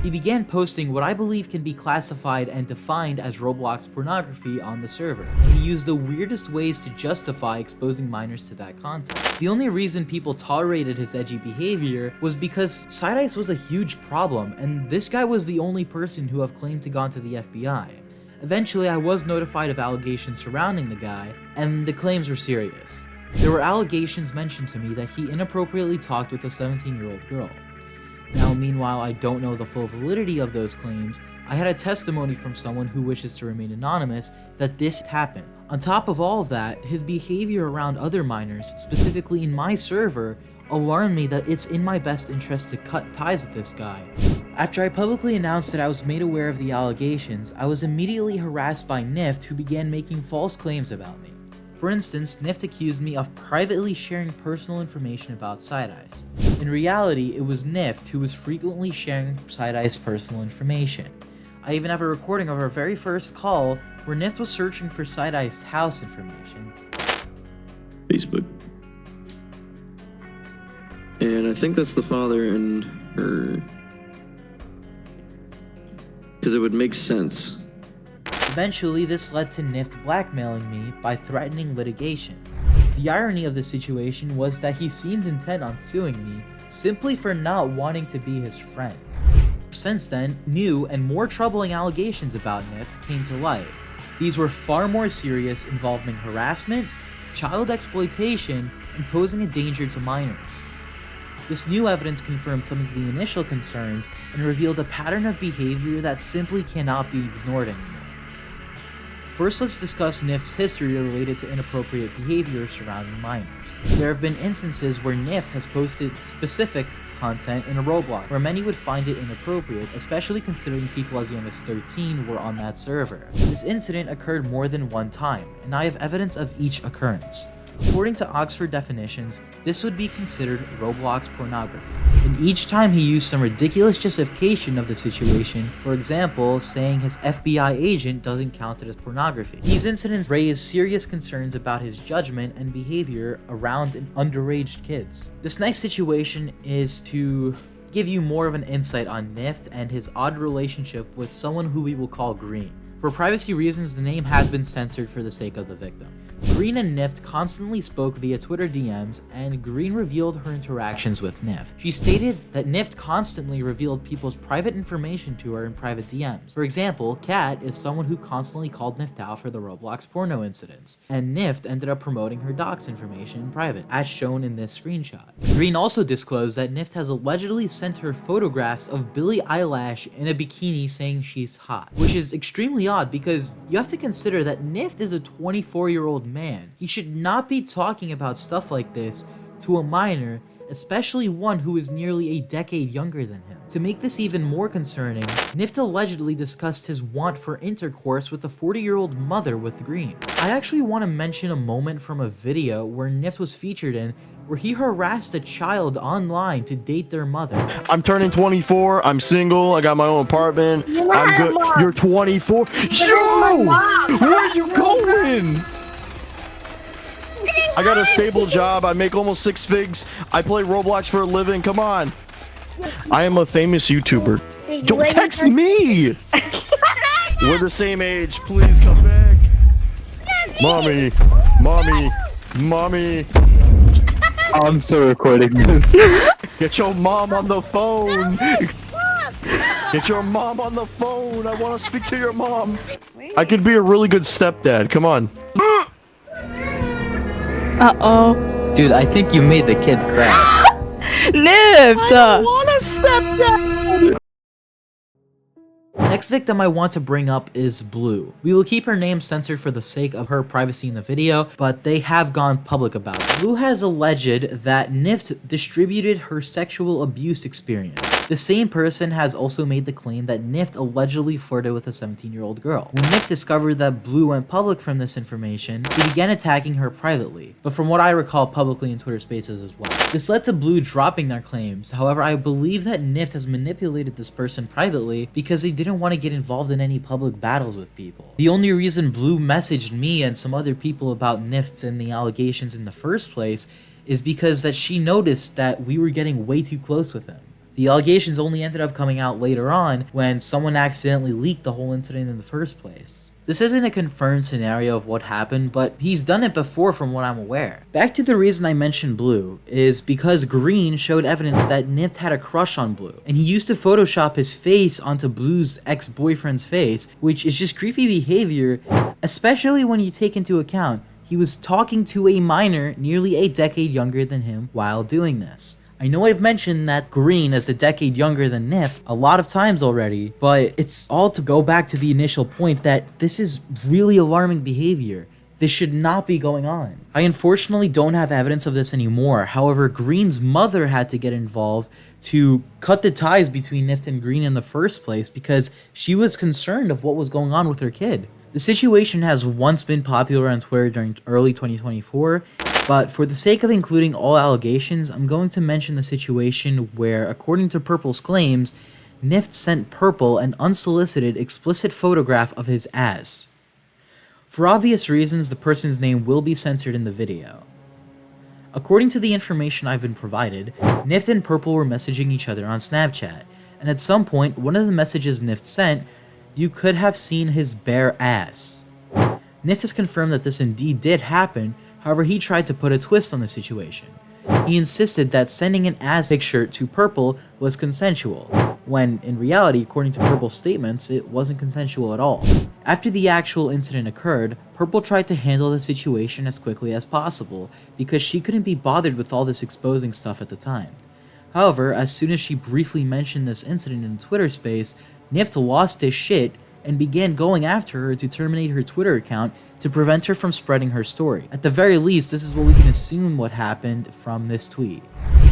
He began posting what I believe can be classified and defined as Roblox pornography on the server, and he used the weirdest ways to justify exposing minors to that content. The only reason people tolerated his edgy behavior was because Side-Eyes was a huge problem, and this guy was the only person who have claimed to gone to the FBI. Eventually, I was notified of allegations surrounding the guy, and the claims were serious. There were allegations mentioned to me that he inappropriately talked with a 17-year-old girl. Now, meanwhile, I don't know the full validity of those claims. I had a testimony from someone who wishes to remain anonymous that this happened. On top of all of that, his behavior around other minors, specifically in my server, alarmed me that it's in my best interest to cut ties with this guy. After I publicly announced that I was made aware of the allegations, I was immediately harassed by Nyft, who began making false claims about me. For instance, Nyft accused me of privately sharing personal information about Sydiced. In reality, it was Nyft who was frequently sharing Sydiced's personal information. I even have a recording of our very first call where Nyft was searching for Sydiced's house information. Facebook. And I think that's the father and her. Because it would make sense. Eventually, this led to Nyft blackmailing me by threatening litigation. The irony of the situation was that he seemed intent on suing me simply for not wanting to be his friend. Since then, new and more troubling allegations about Nyft came to light. These were far more serious, involving harassment, child exploitation, and posing a danger to minors. This new evidence confirmed some of the initial concerns and revealed a pattern of behavior that simply cannot be ignored anymore. First, let's discuss Nyft's history related to inappropriate behavior surrounding minors. There have been instances where Nyft has posted specific content in a Roblox where many would find it inappropriate, especially considering people as young as 13 were on that server. This incident occurred more than one time, and I have evidence of each occurrence. According to Oxford definitions, this would be considered Roblox pornography. And each time he used some ridiculous justification of the situation, for example, saying his FBI agent doesn't count it as pornography. These incidents raise serious concerns about his judgment and behavior around underage kids. This next situation is to give you more of an insight on Nyft and his odd relationship with someone who we will call Green. For privacy reasons, the name has been censored for the sake of the victim. Green and Nyft constantly spoke via Twitter DMs, and Green revealed her interactions with Nyft. She stated that Nyft constantly revealed people's private information to her in private DMs. For example, Kat is someone who constantly called Nyft out for the Roblox porno incidents, and Nyft ended up promoting her docs information in private, as shown in this screenshot. Green also disclosed that Nyft has allegedly sent her photographs of Billie Eilish in a bikini saying she's hot, which is extremely odd because you have to consider that Nyft is a 24-year-old man. He should not be talking about stuff like this to a minor, especially one who is nearly a decade younger than him. To make this even more concerning, Nyft allegedly discussed his want for intercourse with a 40-year-old mother with Green. I actually want to mention a moment from a video where Nyft was featured in where he harassed a child online to date their mother. I'm turning 24, I'm single, I got my own apartment, I'm good. You're 24? Yo! Where are you going? I got a stable job, I make almost 6 figs, I play Roblox for a living, come on. I am a famous YouTuber. Don't text me! We're the same age, please come back. Mommy, mommy, mommy. I'm still recording this. Get your mom on the phone. Get your mom on the phone. I want to speak to your mom. I could be a really good stepdad. Come on. Uh-oh. Dude, I think you made the kid cry. Nyft! I don't want a stepdad. Next victim I want to bring up is Blue. We will keep her name censored for the sake of her privacy in the video, but they have gone public about it. Blue has alleged that Nyft distributed her sexual abuse experience. The same person has also made the claim that Nyft allegedly flirted with a 17-year-old girl. When Nyft discovered that Blue went public from this information, he began attacking her privately, but from what I recall publicly in Twitter Spaces as well. This led to Blue dropping their claims. However, I believe that Nyft has manipulated this person privately because they didn't want to get involved in any public battles with people. The only reason Blue messaged me and some other people about Nyft and the allegations in the first place is because that she noticed that we were getting way too close with him. The allegations only ended up coming out later on when someone accidentally leaked the whole incident in the first place. This isn't a confirmed scenario of what happened, but he's done it before from what I'm aware. Back to the reason I mentioned Blue is because Green showed evidence that Nyft had a crush on Blue, and he used to Photoshop his face onto Blue's ex-boyfriend's face, which is just creepy behavior, especially when you take into account he was talking to a minor nearly a decade younger than him while doing this. I know I've mentioned that Green is a decade younger than Nyft a lot of times already, but it's all to go back to the initial point that this is really alarming behavior. This should not be going on. I unfortunately don't have evidence of this anymore. However, Green's mother had to get involved to cut the ties between Nyft and Green in the first place because she was concerned of what was going on with her kid. The situation has once been popular on Twitter during early 2024, but for the sake of including all allegations, I'm going to mention the situation where, according to Purple's claims, Nyft sent Purple an unsolicited, explicit photograph of his ass. For obvious reasons, the person's name will be censored in the video. According to the information I've been provided, Nyft and Purple were messaging each other on Snapchat, and at some point, one of the messages Nyft sent, you could have seen his bare ass. Nyft has confirmed that this indeed did happen, however he tried to put a twist on the situation. He insisted that sending an ass picture to Purple was consensual, when in reality, according to Purple's statements, it wasn't consensual at all. After the actual incident occurred, Purple tried to handle the situation as quickly as possible, because she couldn't be bothered with all this exposing stuff at the time. However, as soon as she briefly mentioned this incident in Twitter space, Nyft lost his shit and began going after her to terminate her Twitter account to prevent her from spreading her story. At the very least, this is what we can assume what happened from this tweet.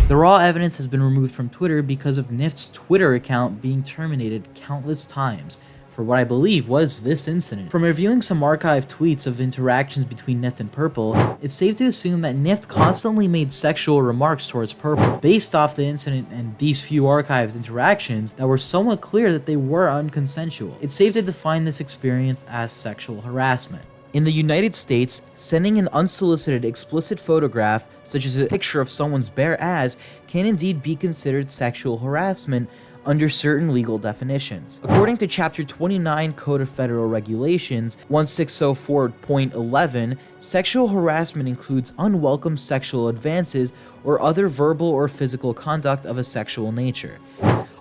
The raw evidence has been removed from Twitter because of Nyft's Twitter account being terminated countless times for what I believe was this incident. From reviewing some archived tweets of interactions between Nyft and Purple, it's safe to assume that Nyft constantly made sexual remarks towards Purple, based off the incident and these few archived interactions that were somewhat clear that they were unconsensual. It's safe to define this experience as sexual harassment. In the United States, sending an unsolicited explicit photograph, such as a picture of someone's bare ass, can indeed be considered sexual harassment under certain legal definitions. According to Chapter 29 Code of Federal Regulations 1604.11, sexual harassment includes unwelcome sexual advances or other verbal or physical conduct of a sexual nature.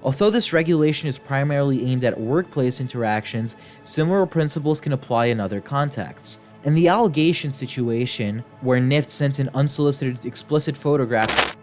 Although this regulation is primarily aimed at workplace interactions, similar principles can apply in other contexts. In the allegation situation, where Nyft sent an unsolicited explicit photograph,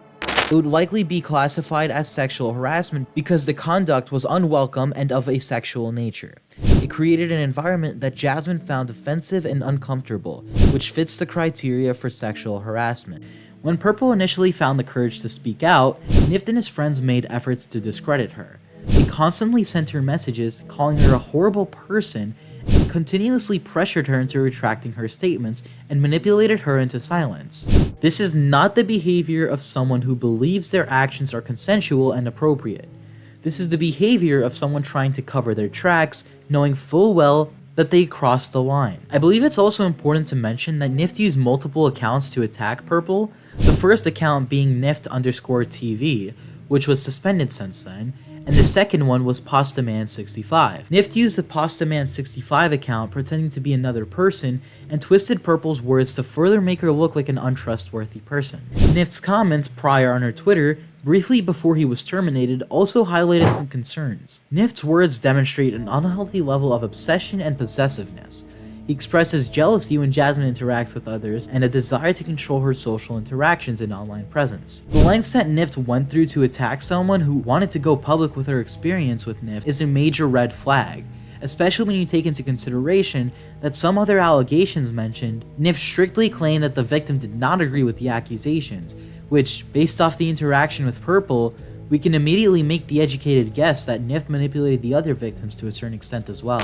it would likely be classified as sexual harassment because the conduct was unwelcome and of a sexual nature. It created an environment that Jasmine found offensive and uncomfortable, which fits the criteria for sexual harassment. When Purple initially found the courage to speak out, Nyft and his friends made efforts to discredit her. They constantly sent her messages, calling her a horrible person, and continuously pressured her into retracting her statements and manipulated her into silence. This is not the behavior of someone who believes their actions are consensual and appropriate. This is the behavior of someone trying to cover their tracks, knowing full well that they crossed the line. I believe it's also important to mention that Nyft used multiple accounts to attack Purple, the first account being Nyft_TV, which was suspended since then, and the second one was PastaMan65. Nyft used the PastaMan65 account pretending to be another person and twisted Purple's words to further make her look like an untrustworthy person. Nyft's comments prior on her Twitter, briefly before he was terminated, also highlighted some concerns. Nyft's words demonstrate an unhealthy level of obsession and possessiveness. He expresses jealousy when Jasmine interacts with others and a desire to control her social interactions and online presence. The lengths that Nyft went through to attack someone who wanted to go public with her experience with Nyft is a major red flag, especially when you take into consideration that some other allegations mentioned, Nyft strictly claimed that the victim did not agree with the accusations, which, based off the interaction with Purple, we can immediately make the educated guess that Nyft manipulated the other victims to a certain extent as well.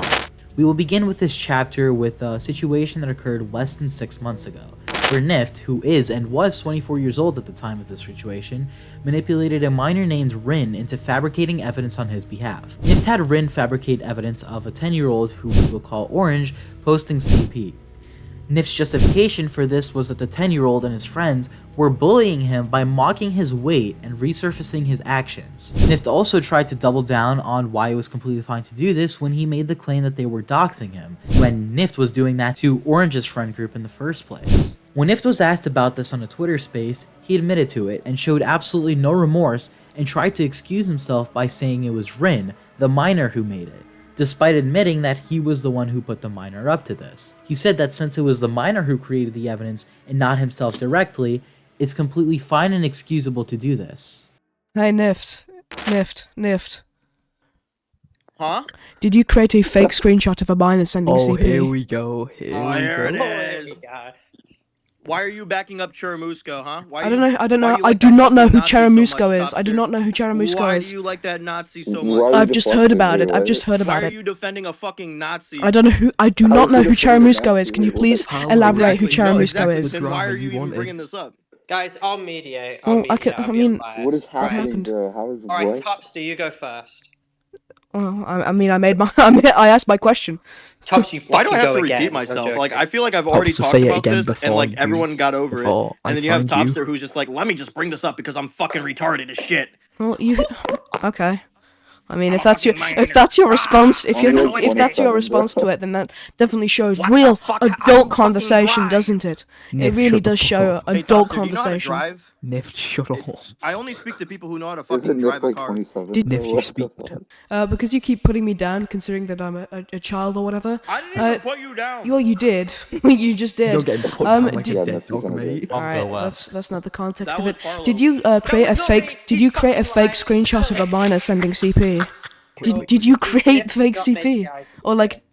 We will begin with this chapter with a situation that occurred less than 6 months ago, where Nyft, who is and was 24 years old at the time of this situation, manipulated a minor named Rin into fabricating evidence on his behalf. Nyft had Rin fabricate evidence of a 10-year-old who we will call Orange posting CP. Nyft's justification for this was that the 10-year-old and his friends were bullying him by mocking his weight and resurfacing his actions. Nyft also tried to double down on why it was completely fine to do this when he made the claim that they were doxing him, when Nyft was doing that to Orange's friend group in the first place. When Nyft was asked about this on a Twitter space, he admitted to it and showed absolutely no remorse and tried to excuse himself by saying it was Rin, the minor, who made it, despite admitting that he was the one who put the minor up to this. He said that since it was the minor who created the evidence and not himself directly, it's completely fine and excusable to do this. Hey, Nyft. Huh? Did you create a fake screenshot of a minor sending CP? Here we go. Here it is. Why are you backing up Charamusco, huh? I don't know. I do not know who Charamusco is. I do not know who Charamusco Why is. do you like that Nazi so much? I've just heard about it. I've just heard about Why are it. you defending a fucking Nazi? I don't know who. I do not know who Charamusco is. Can you please elaborate who Charamusco is? Then why are you even bringing this up? Guys, I'll mediate. Well, I mean, what is happening, How is Alright, Tops, do you go first? well, I mean, I made my. I asked my question. Tops, you Why do I have to again? repeat myself? Like, I feel like I've already talked about this, and like everyone got over it. And then you have Tops there who's just like, let me just bring this up because I'm fucking retarded as shit. Well, you. Okay. I mean, if that's your response, if that's your response to it, then that definitely shows real adult conversation, doesn't it? It really does show adult conversation. Nyft, shut up. I only speak to people who know how to fucking drive a car. Nyft, you speak. Because you keep putting me down, considering that I'm a child or whatever. I didn't even put you down. Well, you did. You just did. You're getting put down like a dead dog, mate. Alright, that's not the context of it. Did you create a fake? Did you create a fake screenshot of a miner sending CP? Did you create fake CP? Or like?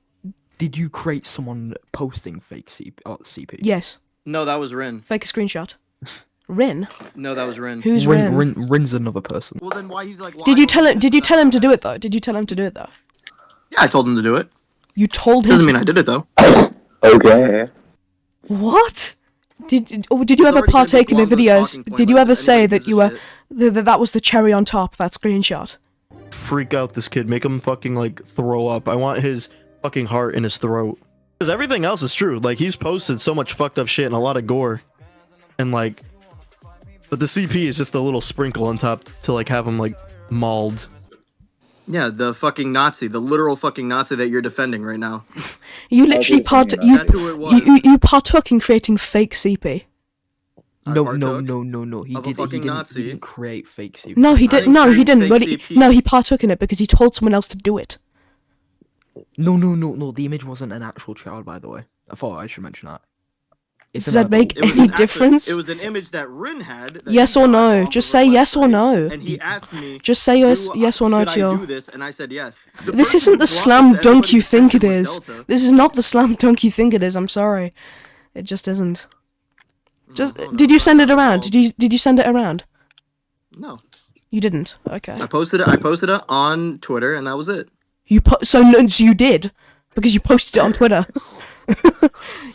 Did you create someone posting fake CP? Yes. No, that was Rin. Fake screenshot. Rin? No, that was Rin. Who's Rin? Rin's another person. Well, then why he's like? Did you tell him to do it though? Did you tell him to do it though? Yeah, I told him to do it. You told him. Doesn't mean I did it though. Okay. What? Did you ever partake in the videos? Did you ever say that you were that was the cherry on top? That screenshot. Freak out this kid. Make him fucking like throw up. I want his fucking heart in his throat. Because everything else is true. Like he's posted so much fucked up shit and a lot of gore. And like, but the CP is just a little sprinkle on top to like have him like mauled. Yeah, the fucking Nazi, the literal fucking Nazi that you're defending right now. You literally you partook in creating fake CP. No. He didn't create fake CP. No, he didn't. No, he didn't. But he partook in it because he told someone else to do it. No. The image wasn't an actual child, by the way. I thought I should mention that. Does that make any difference? It was an image that Rin had. Yes or no? Just say yes or no. And he asked me. Just say yes or no to your. This, and I said yes. This isn't the slam dunk you think it is. This is not the slam dunk you think it is. I'm sorry, it just isn't. Did you send it around? Did you send it around? No. You didn't. Okay. I posted it on Twitter, and that was it. So you did, because you posted it on Twitter.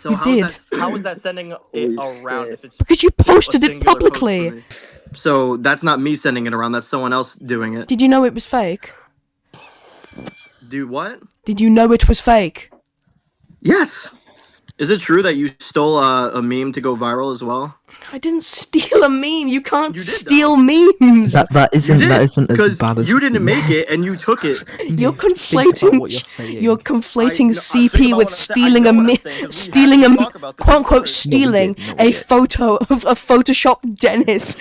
So how is that sending it around if it's because you posted it publicly? So that's not me sending it around. That's someone else doing it. Did you know it was fake? Do what? Did you know it was fake? Yes. Is it true that you stole a meme to go viral as well? I didn't steal a meme. You can't steal memes. That isn't as bad as you didn't make it and you took it. You're conflating. You're conflating CP with stealing a quote unquote stealing a photo of a Photoshop Dennis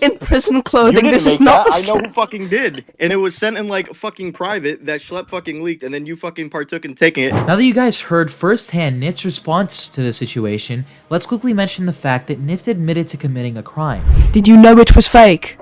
in prison clothing. This is not. I know who fucking did, and it was sent in like fucking private. That Schlep fucking leaked, and then you fucking partook in taking it. Now that you guys heard firsthand Nyft's response to the situation, let's quickly mention the fact that Nyft admitted to committing a crime. Did you know it was fake?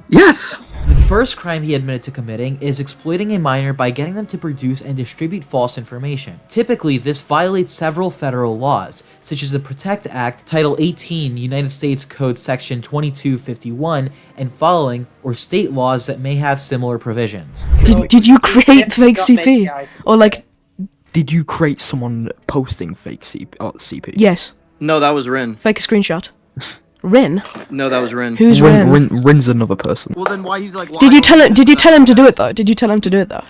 Yes! The first crime he admitted to committing is exploiting a minor by getting them to produce and distribute false information. Typically, this violates several federal laws, such as the PROTECT Act, Title 18, United States Code Section 2251, and following, or state laws that may have similar provisions. Did you create fake CP? Or like... Did you create someone posting fake CP? Yes. No, that was Rin. Fake a screenshot. Rin? No, that was Rin. Who's Rin? Rin's another person. Well, then why he's like... Did you tell him to do it though? Did you tell him to do it though?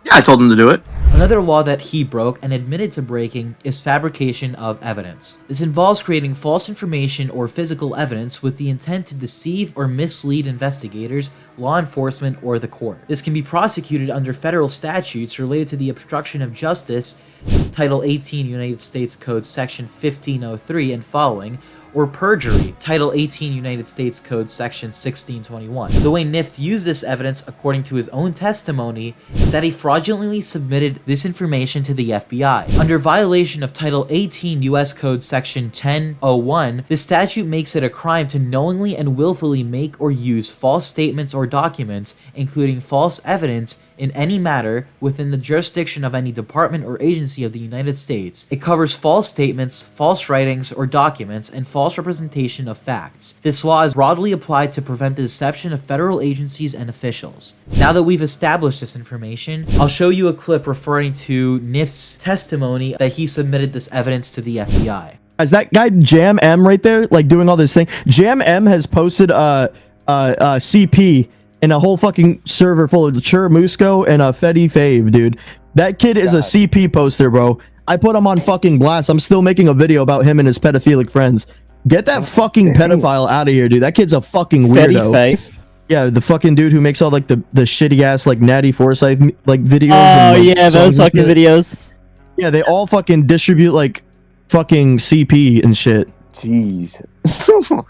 Yeah, I told him to do it. Another law that he broke and admitted to breaking is fabrication of evidence. This involves creating false information or physical evidence with the intent to deceive or mislead investigators, law enforcement, or the court. This can be prosecuted under federal statutes related to the obstruction of justice, Title 18 United States Code Section 1503 and following, or perjury, Title 18 United States Code Section 1621. The way Nyft used this evidence, according to his own testimony, is that he fraudulently submitted this information to the FBI. Under violation of Title 18 U.S. Code Section 1001, the statute makes it a crime to knowingly and willfully make or use false statements or documents, including false evidence, in any matter within the jurisdiction of any department or agency of the United States. It covers false statements, false writings or documents, and false representation of facts. This law is broadly applied to prevent the deception of federal agencies and officials. Now that we've established this information, I'll show you a clip referring to Nyft's testimony that he submitted this evidence to the FBI. As that guy Jam M right there, like doing all this thing, Jam M has posted CP in a whole fucking server full of Churmusco and a Fetty Fave, dude. That kid is a CP poster, bro. I put him on fucking blast. I'm still making a video about him and his pedophilic friends. Get that fucking pedophile out of here, dude. That kid's a fucking weirdo. Fetty Yeah, the fucking dude who makes all like the shitty ass like Natty Forsyth like videos. Oh and, like, yeah, those fucking videos. Yeah, they all fucking distribute like fucking CP and shit. Jeez.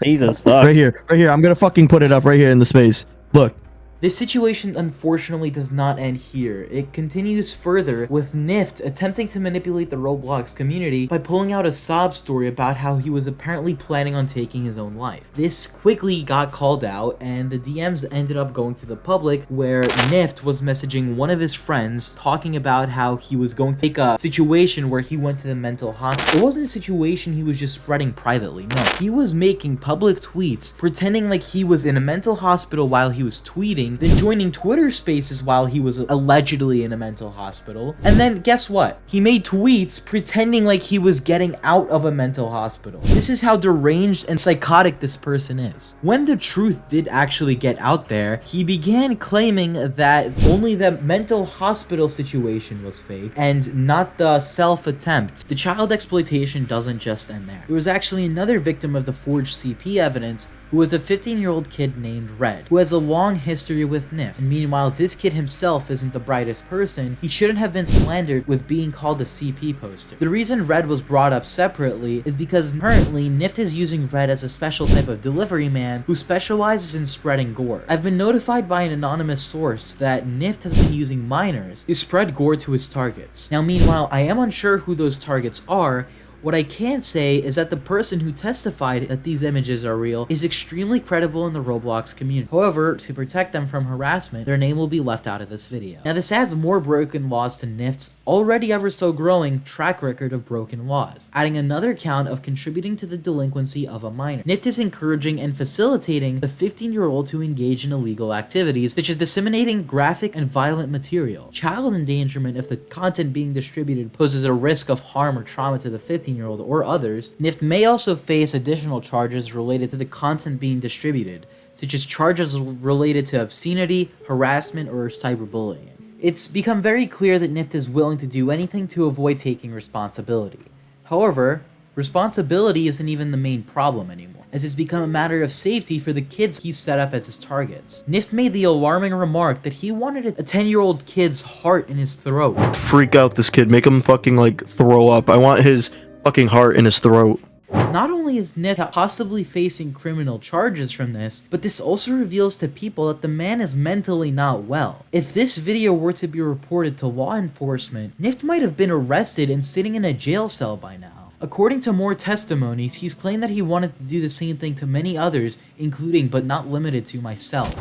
Jesus fuck. Right here. I'm gonna fucking put it up right here in the space. Look. This situation unfortunately does not end here. It continues further with Nyft attempting to manipulate the Roblox community by pulling out a sob story about how he was apparently planning on taking his own life. This quickly got called out and the DMs ended up going to the public, where Nyft was messaging one of his friends talking about how he was going to take a situation where he went to the mental hospital. It wasn't a situation he was just spreading privately, no. He was making public tweets pretending like he was in a mental hospital while he was tweeting, then joining Twitter spaces while he was allegedly in a mental hospital. And then guess what? He made tweets pretending like he was getting out of a mental hospital. This is how deranged and psychotic this person is. When the truth did actually get out there, he began claiming that only the mental hospital situation was fake and not the self-attempt. The child exploitation doesn't just end there. There was actually another victim of the forged CP evidence who was a 15-year-old kid named Red, who has a long history with Nyft. And meanwhile, this kid himself isn't the brightest person. He shouldn't have been slandered with being called a CP poster. The reason Red was brought up separately is because currently Nyft is using Red as a special type of delivery man who specializes in spreading gore. I've been notified by an anonymous source that Nyft has been using minors to spread gore to his targets. Now meanwhile, I am unsure who those targets are. What I can say is that the person who testified that these images are real is extremely credible in the Roblox community. However, to protect them from harassment, their name will be left out of this video. Now this adds more broken laws to Nyft's already ever so growing track record of broken laws, adding another count of contributing to the delinquency of a minor. Nyft is encouraging and facilitating the 15-year-old to engage in illegal activities such as disseminating graphic and violent material, child endangerment if the content being distributed poses a risk of harm or trauma to the 15-year-old or others. Nyft may also face additional charges related to the content being distributed, such as charges related to obscenity, harassment, or cyberbullying. It's become very clear that Nyft is willing to do anything to avoid taking responsibility. However, responsibility isn't even the main problem anymore, as it's become a matter of safety for the kids he's set up as his targets. Nyft made the alarming remark that he wanted a 10-year-old kid's heart in his throat. Freak out this kid, make him fucking like throw up. I want his fucking heart in his throat. Not only is Nyft possibly facing criminal charges from this, but this also reveals to people that the man is mentally not well. If this video were to be reported to law enforcement, Nyft might have been arrested and sitting in a jail cell by now. According to more testimonies, he's claimed that he wanted to do the same thing to many others, including but not limited to myself.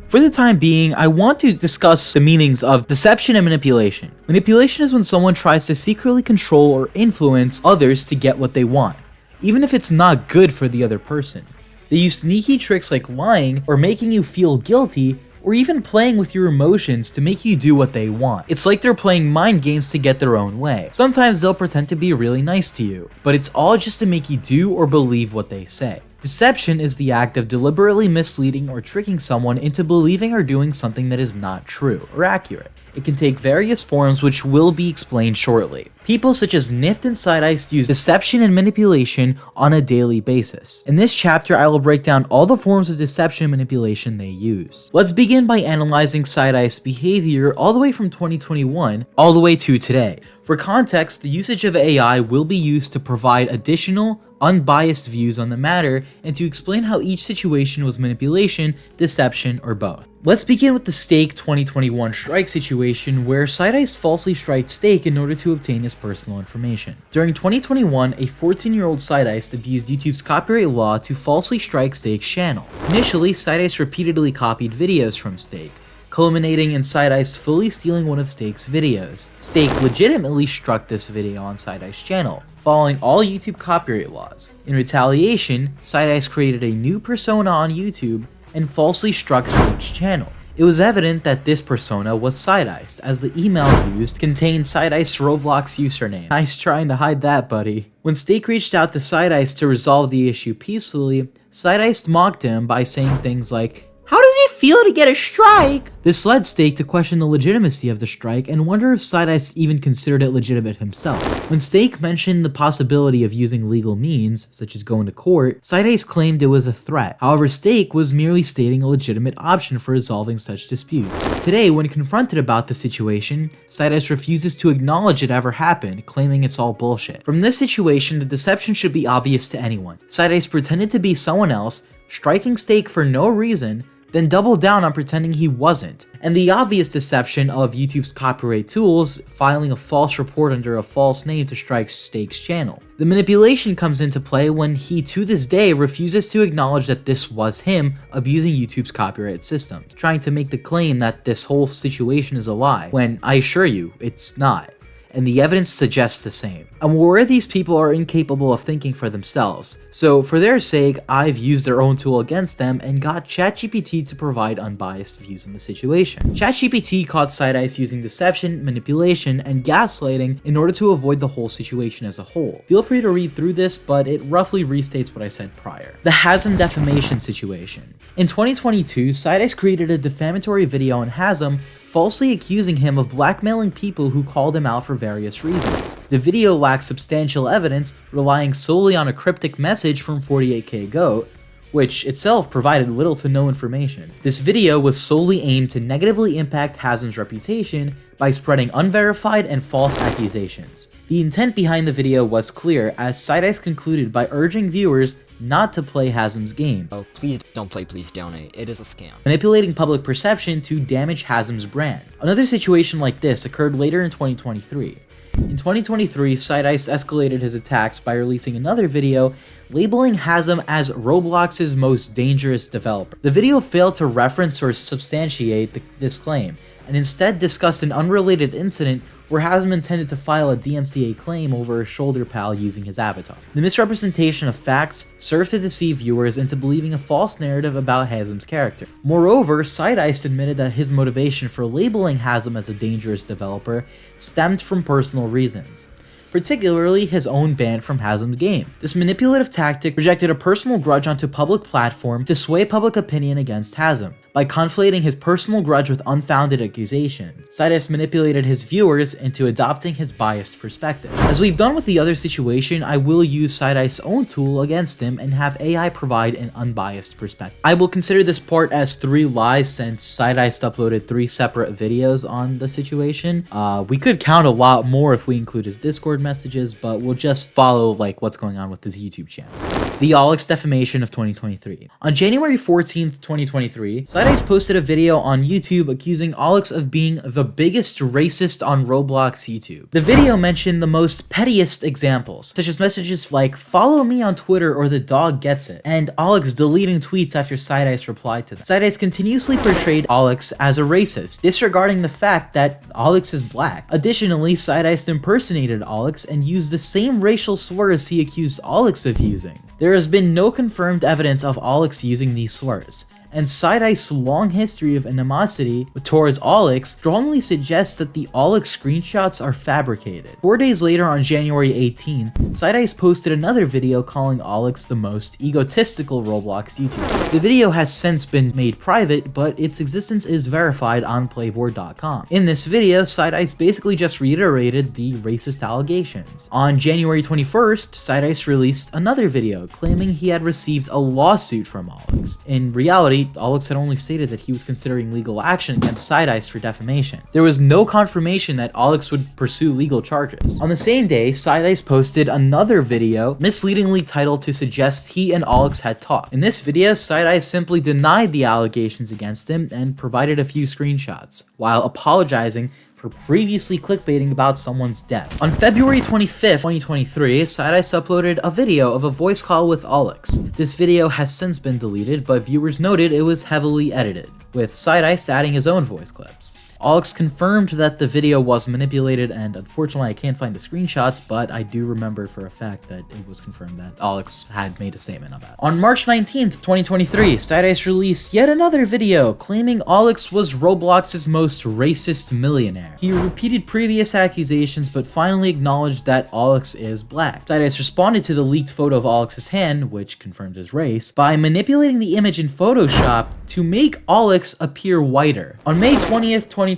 For the time being, I want to discuss the meanings of deception and manipulation. Manipulation is when someone tries to secretly control or influence others to get what they want, even if it's not good for the other person. They use sneaky tricks like lying or making you feel guilty, or even playing with your emotions to make you do what they want. It's like they're playing mind games to get their own way. Sometimes they'll pretend to be really nice to you, but it's all just to make you do or believe what they say. Deception is the act of deliberately misleading or tricking someone into believing or doing something that is not true or accurate. It can take various forms, which will be explained shortly. People such as Nyft and Sydiced use deception and manipulation on a daily basis. In this chapter, I will break down all the forms of deception and manipulation they use. Let's begin by analyzing Sydiced's behavior all the way from 2021 all the way to today. For context, the usage of AI will be used to provide additional, unbiased views on the matter and to explain how each situation was manipulation, deception, or both. Let's begin with the Stake 2021 strike situation, where Sydiced falsely striked Stake in order to obtain his personal information. During 2021, a 14-year-old Sydiced abused YouTube's copyright law to falsely strike Stake's channel. Initially, Sydiced repeatedly copied videos from Stake, culminating in Sydiced fully stealing one of Steak's videos. Steak legitimately struck this video on Sydiced's channel, following all YouTube copyright laws. In retaliation, Sydiced created a new persona on YouTube and falsely struck Steak's channel. It was evident that this persona was Sydiced, as the email used contained Sydiced's Roblox username. Nice trying to hide that, buddy. When Steak reached out to Sydiced to resolve the issue peacefully, Sydiced mocked him by saying things like, "How does it feel to get a strike?" This led Steak to question the legitimacy of the strike and wonder if Sydiced even considered it legitimate himself. When Steak mentioned the possibility of using legal means, such as going to court, Sydiced claimed it was a threat. However, Steak was merely stating a legitimate option for resolving such disputes. Today, when confronted about the situation, Sydiced refuses to acknowledge it ever happened, claiming it's all bullshit. From this situation, the deception should be obvious to anyone. Sydiced pretended to be someone else, striking Steak for no reason, then doubled down on pretending he wasn't. And the obvious deception of YouTube's copyright tools, filing a false report under a false name to strike Steak's channel. The manipulation comes into play when he, to this day, refuses to acknowledge that this was him abusing YouTube's copyright systems, trying to make the claim that this whole situation is a lie, when I assure you, it's not. And the evidence suggests the same. I'm aware these people are incapable of thinking for themselves, so for their sake, I've used their own tool against them and got ChatGPT to provide unbiased views on the situation. ChatGPT caught Sydiced using deception, manipulation, and gaslighting in order to avoid the whole situation as a whole. Feel free to read through this, but it roughly restates what I said prior. The Hasm defamation situation. In 2022, Sydiced created a defamatory video on Hasm, falsely accusing him of blackmailing people who called him out for various reasons. The video lacks substantial evidence, relying solely on a cryptic message from 48K Goat, which itself provided little to no information. This video was solely aimed to negatively impact Hasm's reputation by spreading unverified and false accusations. The intent behind the video was clear, as Sydiced concluded by urging viewers not to play Hasm's game. Oh, please don't play, please donate. It is a scam. Manipulating public perception to damage Hasm's brand. Another situation like this occurred later in 2023. In 2023, Sydiced escalated his attacks by releasing another video labeling Hasm as Roblox's most dangerous developer. The video failed to reference or substantiate this claim, and instead discussed an unrelated incident where Hasm intended to file a DMCA claim over a shoulder pal using his avatar. The misrepresentation of facts served to deceive viewers into believing a false narrative about Hasm's character. Moreover, Sydiced admitted that his motivation for labeling Hasm as a dangerous developer stemmed from personal reasons, particularly his own ban from Hasm's game. This manipulative tactic projected a personal grudge onto public platform to sway public opinion against Hasm. By conflating his personal grudge with unfounded accusations, Sydiced manipulated his viewers into adopting his biased perspective. As we've done with the other situation, I will use Sydiced's own tool against him and have AI provide an unbiased perspective. I will consider this part as 3 lies since Sydiced uploaded 3 separate videos on the situation. We could count a lot more if we include his Discord messages, but we'll just follow like what's going on with his YouTube channel. The Olix defamation of 2023. On January 14th, 2023, Sydiced posted a video on YouTube accusing Olix of being the biggest racist on Roblox YouTube. The video mentioned the most pettiest examples, such as messages like, "Follow me on Twitter or the dog gets it," and Olix deleting tweets after Sydiced replied to them. Sydiced continuously portrayed Olix as a racist, disregarding the fact that Olix is black. Additionally, Sydiced impersonated Olix and used the same racial slurs he accused Olix of using. There has been no confirmed evidence of Olix using these slurs, and Sydiced's long history of animosity towards Olix strongly suggests that the Olix screenshots are fabricated. 4 days later, on January 18th, Sydiced posted another video calling Olix the most egotistical Roblox YouTuber. The video has since been made private, but its existence is verified on playboard.com. In this video, Sydiced basically just reiterated the racist allegations. On January 21st, Sydiced released another video claiming he had received a lawsuit from Olix. In reality, Olix had only stated that he was considering legal action against Sydiced for defamation. There was no confirmation that Olix would pursue legal charges. On the same day, Sydiced posted another video misleadingly titled to suggest he and Olix had talked. In this video, Sydiced simply denied the allegations against him and provided a few screenshots, while apologizing for previously clickbaiting about someone's death. On February 25th, 2023, Sydiced uploaded a video of a voice call with Olix. This video has since been deleted, but viewers noted it was heavily edited, with Sydiced adding his own voice clips. Olix confirmed that the video was manipulated, and unfortunately I can't find the screenshots, but I do remember for a fact that it was confirmed that Olix had made a statement of that. On March 19th, 2023, Sydiced released yet another video claiming Olix was Roblox's most racist millionaire. He repeated previous accusations, but finally acknowledged that Olix is black. Sydiced responded to the leaked photo of Olix's hand, which confirmed his race, by manipulating the image in Photoshop to make Olix appear whiter. On May 20th, 2023,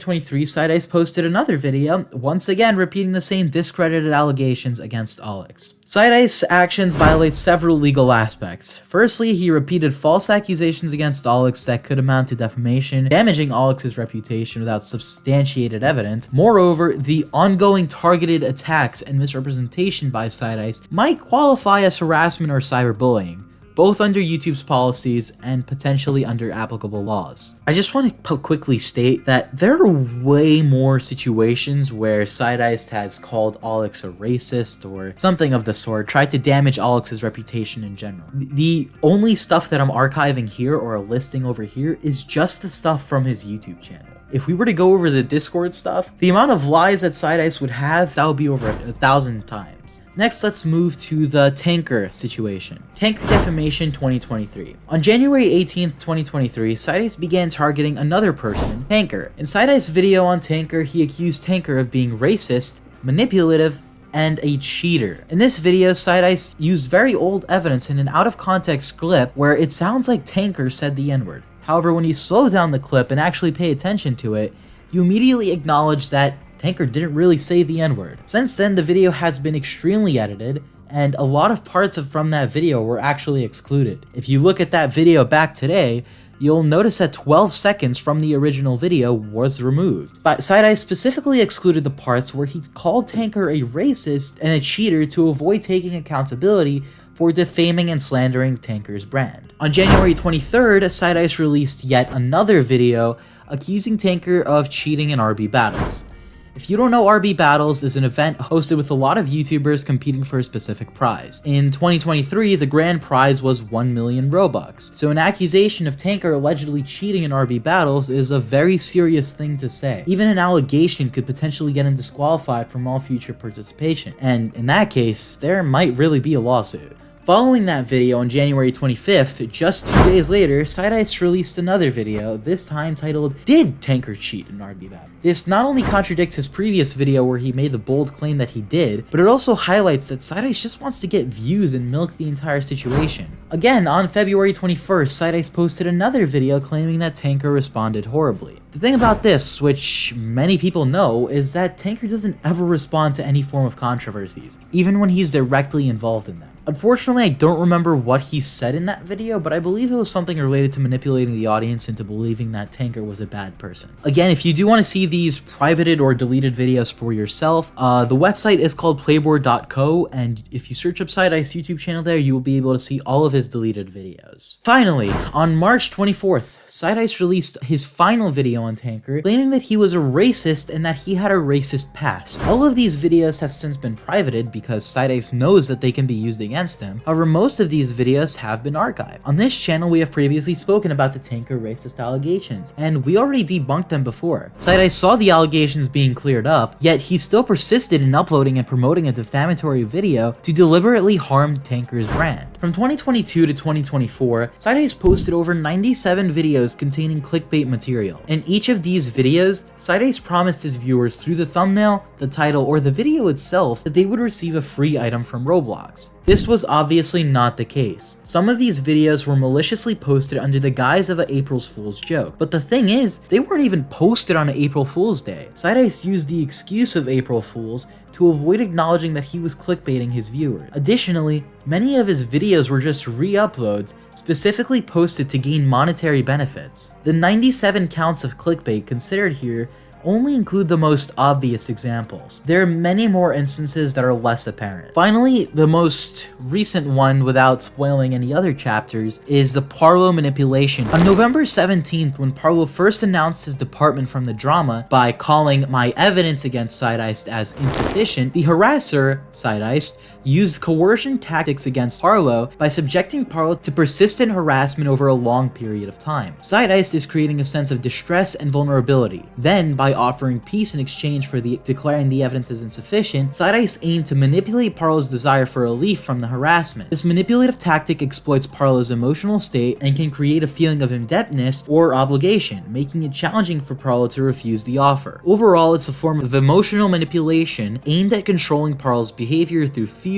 Sydiced posted another video, once again repeating the same discredited allegations against Olix. Sydiced's actions violate several legal aspects. Firstly, he repeated false accusations against Olix that could amount to defamation, damaging Olix's reputation without substantiated evidence. Moreover, the ongoing targeted attacks and misrepresentation by Sydiced might qualify as harassment or cyberbullying, both under YouTube's policies and potentially under applicable laws. I just want to quickly state that there are way more situations where Sydiced has called Olix a racist or something of the sort, tried to damage Olix's reputation in general. The only stuff that I'm archiving here or listing over here is just the stuff from his YouTube channel. If we were to go over the Discord stuff, the amount of lies that Sydiced would have, that would be over 1,000 times. Next, let's move to the Tanker situation. Tanker Defamation 2023. On January 18th, 2023, Sydiced began targeting another person, Tanker. In Sydiced's video on Tanker, he accused Tanker of being racist, manipulative, and a cheater. In this video, Sydiced used very old evidence in an out-of-context clip where it sounds like Tanker said the N-word. However, when you slow down the clip and actually pay attention to it, you immediately acknowledge that Tanker didn't really say the N-word. Since then, the video has been extremely edited, and a lot of parts from that video were actually excluded. If you look at that video back today, you'll notice that 12 seconds from the original video was removed. But Sydiced specifically excluded the parts where he called Tanker a racist and a cheater to avoid taking accountability for defaming and slandering Tanker's brand. On January 23rd, Sydiced released yet another video accusing Tanker of cheating in RB battles. If you don't know, RB Battles is an event hosted with a lot of YouTubers competing for a specific prize. In 2023, the grand prize was 1 million Robux. So an accusation of Tanker allegedly cheating in RB Battles is a very serious thing to say. Even an allegation could potentially get him disqualified from all future participation. And in that case, there might really be a lawsuit. Following that video on January 25th, just 2 days later, Sydiced released another video, this time titled, "Did Tanker Cheat in RB Battle?" This not only contradicts his previous video where he made the bold claim that he did, but it also highlights that Sydiced just wants to get views and milk the entire situation. Again, on February 21st, Sydiced posted another video claiming that Tanker responded horribly. The thing about this, which many people know, is that Tanker doesn't ever respond to any form of controversies, even when he's directly involved in them. Unfortunately, I don't remember what he said in that video, but I believe it was something related to manipulating the audience into believing that Tanker was a bad person. Again, if you do want to see these privated or deleted videos for yourself, the website is called playboard.co, and if you search up Sydiced's YouTube channel there, you will be able to see all of his deleted videos. Finally, on March 24th, Sydiced released his final video on Tanker, claiming that he was a racist and that he had a racist past. All of these videos have since been privated because Sydiced knows that they can be used against him. However, most of these videos have been archived. On this channel, we have previously spoken about the Tanker racist allegations, and we already debunked them before. Sydiced saw the allegations being cleared up, yet he still persisted in uploading and promoting a defamatory video to deliberately harm Tanker's brand. From 2022 to 2024, Sydiced posted over 97 videos containing clickbait material. In each of these videos, Sydiced promised his viewers through the thumbnail, the title, or the video itself that they would receive a free item from Roblox. This was obviously not the case. Some of these videos were maliciously posted under the guise of an April Fool's joke, but the thing is, they weren't even posted on April Fool's Day. Sydiced used the excuse of April Fools to avoid acknowledging that he was clickbaiting his viewers. Additionally, many of his videos were just re-uploads specifically posted to gain monetary benefits. The 97 counts of clickbait considered here only include the most obvious examples. There are many more instances that are less apparent. Finally, the most recent one, without spoiling any other chapters, is the Parlo manipulation. On November 17th, when Parlo first announced his department from the drama by calling my evidence against Sydiced as insufficient, the harasser, Sydiced, used coercion tactics against Parlo by subjecting Parlo to persistent harassment over a long period of time. Sydiced is creating a sense of distress and vulnerability. Then, by offering peace in exchange for declaring the evidence as insufficient, Sydiced aimed to manipulate Parlo's desire for relief from the harassment. This manipulative tactic exploits Parlo's emotional state and can create a feeling of indebtedness or obligation, making it challenging for Parlo to refuse the offer. Overall, it's a form of emotional manipulation aimed at controlling Parlo's behavior through fear,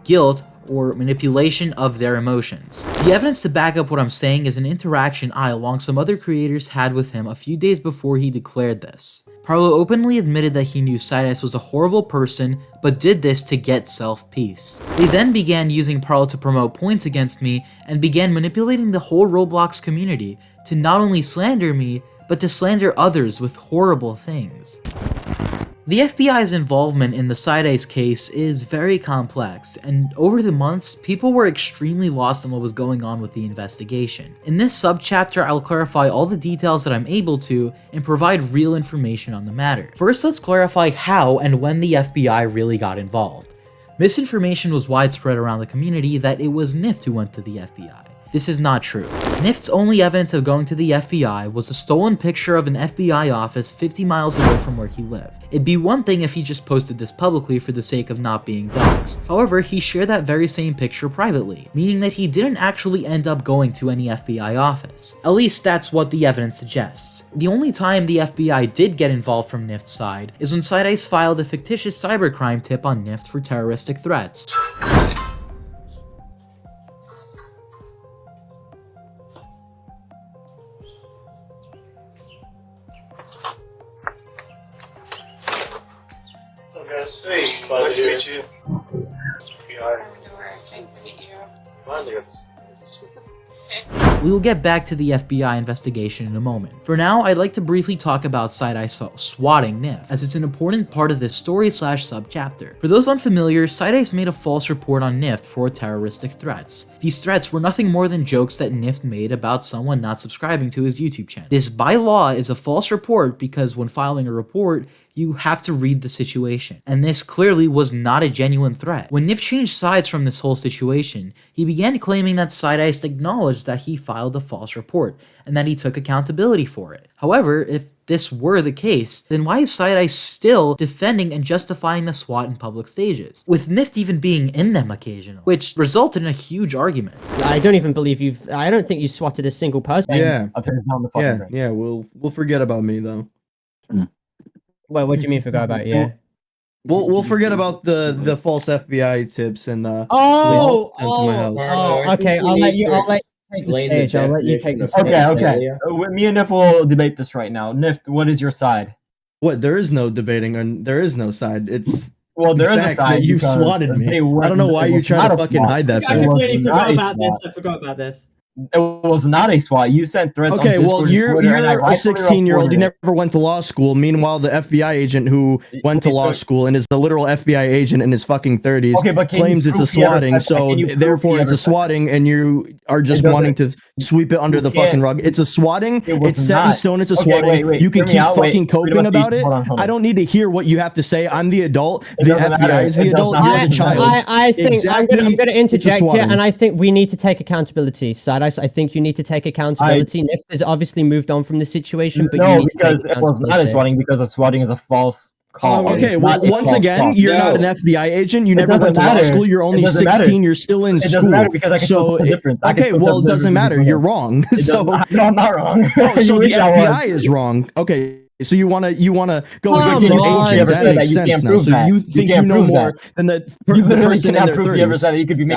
guilt, or manipulation of their emotions. The evidence to back up what I'm saying is an interaction I, along some other creators, had with him a few days before he declared this. Parlo openly admitted that he knew Sydiced was a horrible person, but did this to get self-peace. They then began using Parlo to promote points against me and began manipulating the whole Roblox community to not only slander me, but to slander others with horrible things. The FBI's involvement in the Sydiced case is very complex, and over the months, people were extremely lost on what was going on with the investigation. In this subchapter, I'll clarify all the details that I'm able to and provide real information on the matter. First, let's clarify how and when the FBI really got involved. Misinformation was widespread around the community that it was Nyft who went to the FBI. This is not true. Nyft's only evidence of going to the FBI was a stolen picture of an FBI office 50 miles away from where he lived. It'd be one thing if he just posted this publicly for the sake of not being doxxed. However, he shared that very same picture privately, meaning that he didn't actually end up going to any FBI office. At least that's what the evidence suggests. The only time the FBI did get involved from Nyft's side is when Sydiced filed a fictitious cybercrime tip on Nyft for terroristic threats. Hey, nice to meet you. Finally got this. We will get back to the FBI investigation in a moment. For now, I'd like to briefly talk about Sydiced swatting Nyft, as it's an important part of this story/subchapter. For those unfamiliar, Sydiced made a false report on Nyft for terroristic threats. These threats were nothing more than jokes that Nyft made about someone not subscribing to his YouTube channel. This, by law, is a false report because when filing a report, you have to read the situation, and this clearly was not a genuine threat. When Nyft changed sides from this whole situation, he began claiming that Sydiced acknowledged that he filed a false report, and that he took accountability for it. However, if this were the case, then why is Sydiced still defending and justifying the SWAT in public stages, with Nyft even being in them occasionally, which resulted in a huge argument. I don't even believe I don't think you swatted a single person. Yeah. Yeah, we'll forget about me though. Well, what do you mean forgot about you? We'll forget about the false FBI tips and the okay. I'll let you take the stage. I'll let you take the stage. Okay. Me and Nyft will debate this right now. Nyft, what is your side? What? There is no debating, and there is no side. It's there is a side. You swatted me. I don't know why you try to fucking hide that. I completely forgot about this. I forgot about this. It was not a SWAT. You sent threats. Okay, on Discord, well, you're Twitter, and a 16-year-old. You never went to law school. Meanwhile, the FBI agent who went to law school and is the literal FBI agent in his fucking 30s claims it's a swatting. So therefore, it's a swatting, and you are just wanting to sweep it under the fucking rug. It's a swatting. It's set in stone. It's a swatting. You can keep fucking coping about it. I don't need to hear what you have to say. I'm the adult. The FBI is the adult. You're the child. I think I'm going to interject here, and I think we need to take accountability. I think you need to take accountability. Nyft has obviously moved on from the situation, but you need because to take it was not a swatting, because a swatting is a false call. Okay, well, once again, you're not an FBI agent. You never went to law school. You're only 16. You're still in school. It doesn't matter because I can still tell different. Okay, well, it doesn't matter. You're wrong. So no, I'm not wrong. So the FBI is wrong. Okay. So you wanna go against your agent? That makes sense now. So you think you know more than the person in their 30s. You could be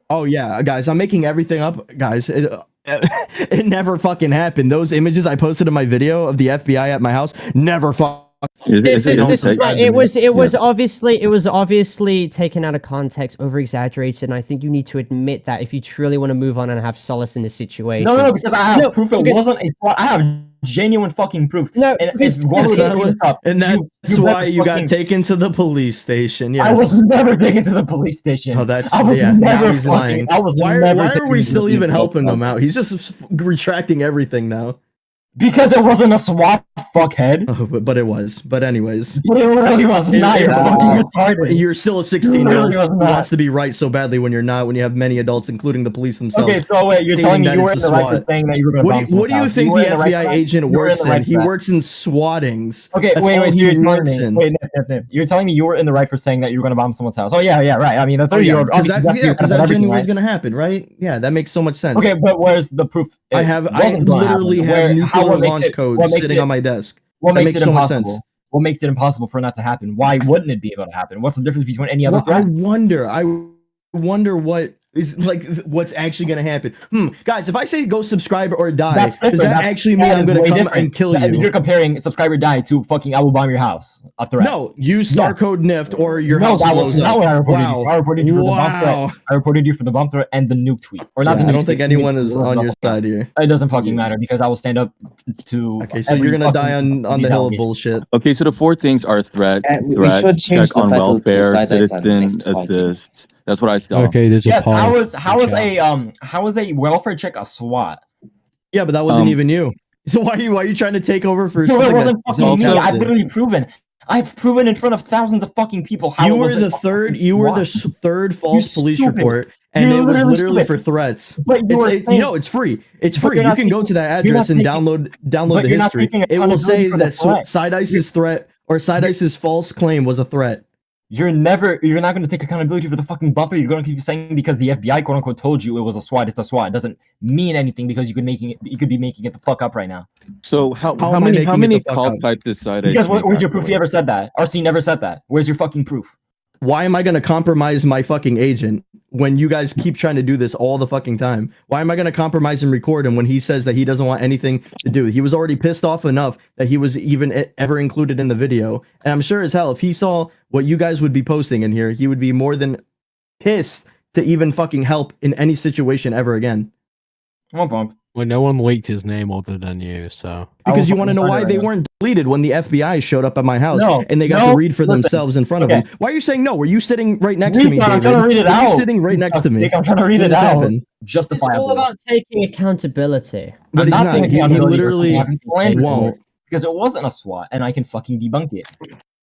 Oh yeah, guys, I'm making everything up, guys. It never fucking happened. Those images I posted in my video of the FBI at my house never fucking This is right. It was obviously taken out of context, over exaggerated, and I think you need to admit that if you truly want to move on and have solace in the situation. No, because I have proof it wasn't a swat. I have genuine fucking proof. No, and that's why you got taken to the police station. Yes. I was never taken to the police station. Oh, that's I was never he's lying. Why are we still even helping him out? He's just retracting everything now. Because it wasn't a SWAT, fuckhead. Oh, but it was. But anyways. It really was not. You're fucking retarded. You're still a 16-year-old who wants to be right so badly when you're not, when you have many adults, including the police themselves. Okay, so wait, you're telling me you were in the right for saying that you were going to bomb What do you think the FBI agent works in? He works in swattings. Okay, wait, you're telling me you were in the right for saying that you were going to bomb someone's house. Oh, yeah, right. I mean, the 30-year-old... Because that genuinely was going to happen, right? Yeah, that makes so much sense. Okay, but where's the proof? I literally have nuclear launch codes sitting on my desk. What makes it impossible? What makes it impossible for that to happen? Why wouldn't it be able to happen? What's the difference between any other threat? I wonder what is what's actually going to happen. Guys, if I say go subscribe or die, does that actually mean I'm going to come and kill you? You're comparing subscribe or die to fucking I will bomb your house. A threat. No, use star code Nyft or your house blows up. No, that was not what I reported you. I reported you for the bomb threat. I reported you for the bomb threat and the nuke tweet. Or not the nuke. I don't think anyone is on your side here. It doesn't fucking matter because I will stand up to. Okay, so you're going to die on the hill of bullshit. Okay, so the 4 things are threats, check on welfare, citizen assist. That's what I saw. Okay, there's a pause. How was a welfare check a SWAT? Yeah, but that wasn't even you. So why are you trying to take over for? No, it wasn't fucking me. I've literally proven. I've proven in front of thousands of fucking people how you were the third. You were the third false police report, and it was literally for threats. But it's free. It's free. You can go to that address and download the history. It will say that Sydiced's threat or Sydiced's false claim was a threat. You're not going to take accountability for the fucking bumper. You're going to keep saying because the FBI quote unquote told you it was a SWAT. It's a SWAT. It doesn't mean anything because you could be making it the fuck up right now. So how many call types decided? Because where's your proof? You ever said that? RC never said that. Where's your fucking proof? Why am I going to compromise my fucking agent when you guys keep trying to do this all the fucking time? Why am I going to compromise and record him when he says that he doesn't want anything to do? He was already pissed off enough that he was even ever included in the video. And I'm sure as hell, if he saw what you guys would be posting in here, he would be more than pissed to even fucking help in any situation ever again. Well, no one leaked his name other than you, so... Because you want to know why they weren't deleted when the FBI showed up at my house and they got to read for themselves in front of them. Why are you saying no? Were you sitting right next to me, David? I'm trying to read it out. You sitting right next to me. I'm trying to read it out. Justifiably. It's all about taking accountability. But he's not. He literally won't. Because it wasn't a SWAT, and I can fucking debunk it.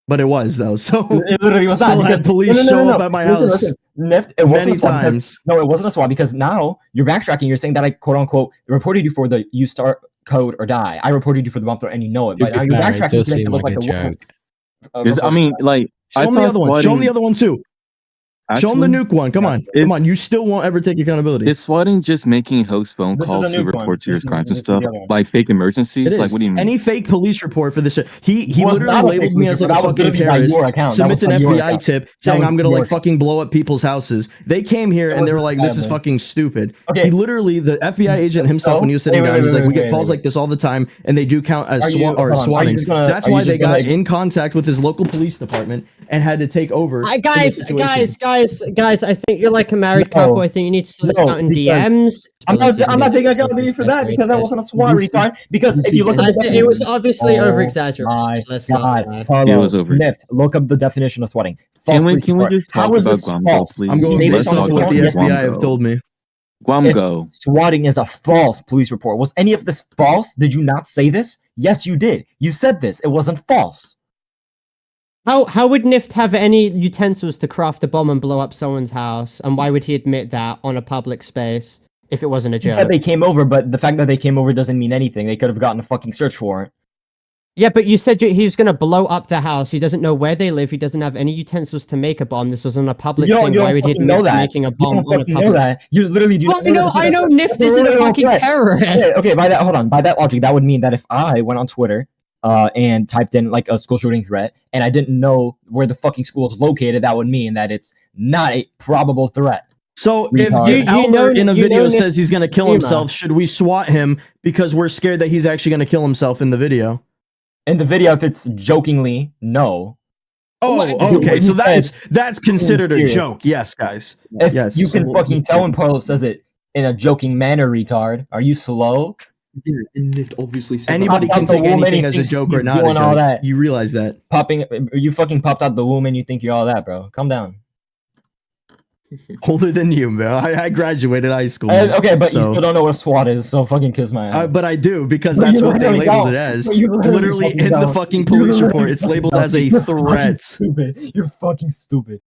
But it was, though. So it literally was not. Still had police show up at my house. Nyft, it wasn't a SWAT because, it wasn't a SWAT because now you're backtracking. You're saying that I quote unquote reported you for the you start code or die. I reported you for the bump throw and you know it. But now you're backtracking to make it look like a joke. I mean, like, show him the other one. Show him the other one too. Show him the nuke one. Come on. Come on. You still won't ever take accountability. Is swatting just making host phone calls to report serious crimes and stuff? Like fake emergencies? Like, what do you mean? Any fake police report for this shit. He literally labeled me as like a fucking terrorist. Submits an FBI tip saying I'm gonna like fucking blow up people's houses. They came here and they were like, this is fucking stupid. He literally, the FBI agent himself, when he was sitting down, he's like, we get calls like this all the time and they do count as swatting. That's why they got in contact with his local police department and had to take over. Guys, I think you're like a married couple. I think you need to sort this out in DMs. I'm not taking accountability for that because that wasn't a SWAT retard. Because if you look at it was obviously over exaggerated. It was over. Look up the definition of swatting. Can we just talk about Gwamgo, please? I'm going based off what the FBI have told me. Gwamgo. Swatting is a false police report. Was any of this false? Did you not say this? Yes, you did. You said this. It wasn't false. How would Nyft have any utensils to craft a bomb and blow up someone's house? And why would he admit that on a public space if it wasn't a joke? He said they came over, but the fact that they came over doesn't mean anything. They could have gotten a fucking search warrant. Yeah, but you said he was going to blow up the house. He doesn't know where they live. He doesn't have any utensils to make a bomb. This was on a public thing. Why would he admit making a bomb on a public? You literally do. I know Nyft isn't a fucking terrorist. Okay, by that logic, that would mean that if I went on Twitter and typed in like a school shooting threat and I didn't know where the fucking school is located, that would mean that it's not a probable threat. So if Albert in a video says he's going to kill himself, should we SWAT him because we're scared that he's actually going to kill himself in the video? In the video, if it's jokingly, no. Oh, okay. So that's considered a joke. Yes, guys. If yes. you can fucking tell when Parlo says it in a joking manner, retard. Are you slow? Yeah, and Nyft obviously said Anybody can take anything as a joke or not a joke. That. You realize that. You fucking popped out the womb and you think you're all that, bro. Calm down. Older than you, bro. I graduated high school. Okay, but you still don't know what a SWAT is, so fucking kiss my ass. But I do, because that's what they labeled it as. Literally in the fucking police report, it's labeled as a threat. You're fucking stupid.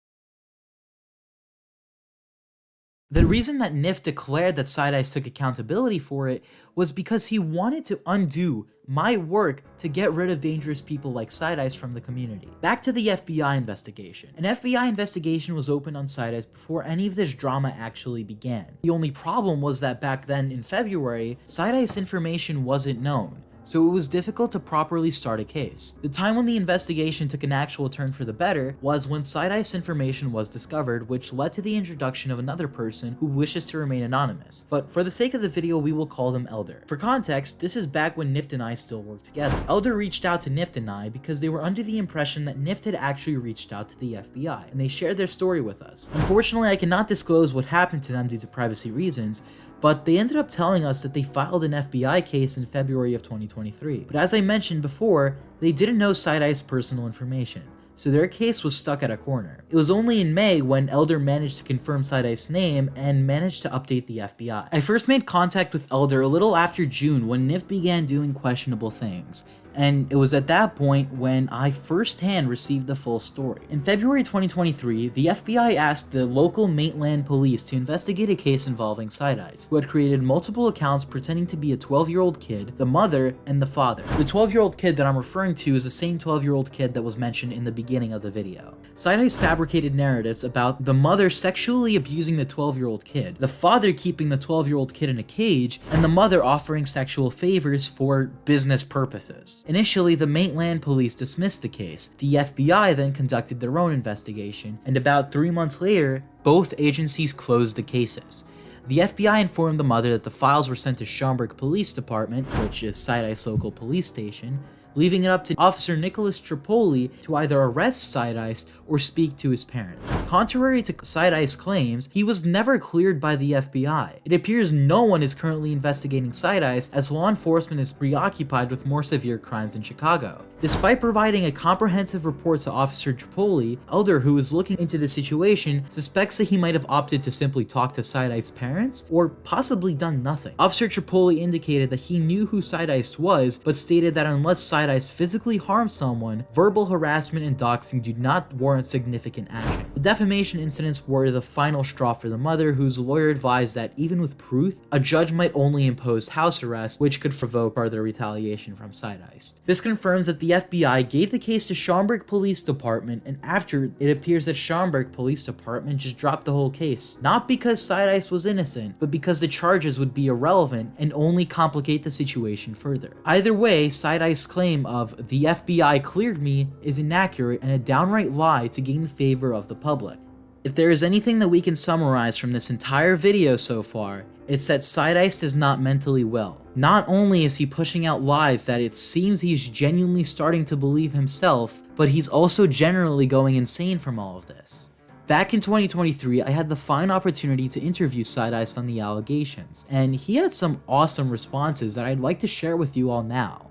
The reason that Nyft declared that Sydiced took accountability for it was because he wanted to undo my work to get rid of dangerous people like Sydiced from the community. Back to the FBI investigation. An FBI investigation was opened on Sydiced before any of this drama actually began. The only problem was that back then in February, Sydiced information wasn't known, so it was difficult to properly start a case. The time when the investigation took an actual turn for the better was when Sydiced information was discovered, which led to the introduction of another person who wishes to remain anonymous, but for the sake of the video we will call them Elder. For context, this is back when Nyft and I still worked together. Elder reached out to Nyft and I because they were under the impression that Nyft had actually reached out to the FBI, and they shared their story with us. Unfortunately, I cannot disclose what happened to them due to privacy reasons, but they ended up telling us that they filed an FBI case in February of 2023. But as I mentioned before, they didn't know Sydiced's personal information, so their case was stuck at a corner. It was only in May when Elder managed to confirm Sydiced's name and managed to update the FBI. I first made contact with Elder a little after June when Nyft began doing questionable things, and it was at that point when I firsthand received the full story. In February 2023, the FBI asked the local Maitland police to investigate a case involving Sydiced, who had created multiple accounts pretending to be a 12-year-old kid, the mother, and the father. The 12-year-old kid that I'm referring to is the same 12-year-old kid that was mentioned in the beginning of the video. Sydiced fabricated narratives about the mother sexually abusing the 12-year-old kid, the father keeping the 12-year-old kid in a cage, and the mother offering sexual favors for business purposes. Initially, the Maitland police dismissed the case. The FBI then conducted their own investigation, and about 3 months later, both agencies closed the cases. The FBI informed the mother that the files were sent to Schaumburg Police Department, which is Sydiced's local police station, leaving it up to Officer Nicholas Tripoli to either arrest Sydiced or speak to his parents. Contrary to Sydiced's claims, he was never cleared by the FBI. It appears no one is currently investigating Sydiced, as law enforcement is preoccupied with more severe crimes in Chicago. Despite providing a comprehensive report to Officer Tripoli, Elder, who is looking into the situation, suspects that he might have opted to simply talk to Sydiced's parents, or possibly done nothing. Officer Tripoli indicated that he knew who Sydiced was, but stated that unless Sydiced physically harmed someone, verbal harassment and doxing do not warrant significant action. The defamation incidents were the final straw for the mother, whose lawyer advised that even with proof, a judge might only impose house arrest, which could provoke further retaliation from Sydiced. This confirms that the FBI gave the case to Schaumburg Police Department, and after, it appears that Schaumburg Police Department just dropped the whole case. Not because Sydiced was innocent, but because the charges would be irrelevant and only complicate the situation further. Either way, Sydiced's claim of "the FBI cleared me" is inaccurate and a downright lie to gain the favor of the public. If there is anything that we can summarize from this entire video so far, it's that Sydiced is not mentally well. Not only is he pushing out lies that it seems he's genuinely starting to believe himself, but he's also generally going insane from all of this. Back in 2023, I had the fine opportunity to interview Sydiced on the allegations, and he had some awesome responses that I'd like to share with you all now.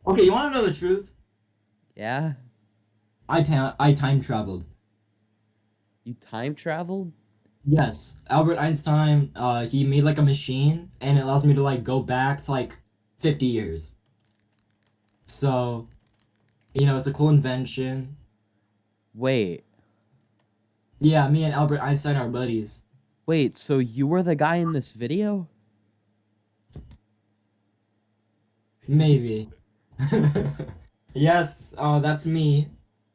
Okay, you want to know the truth? Yeah? I time traveled. You time traveled? Yes. Albert Einstein, he made like a machine, and it allows me to like go back to like 50 years. So, you know, it's a cool invention. Wait. Yeah, me and Albert Einstein are buddies. Wait, so you were the guy in this video? Maybe. Yes, that's me.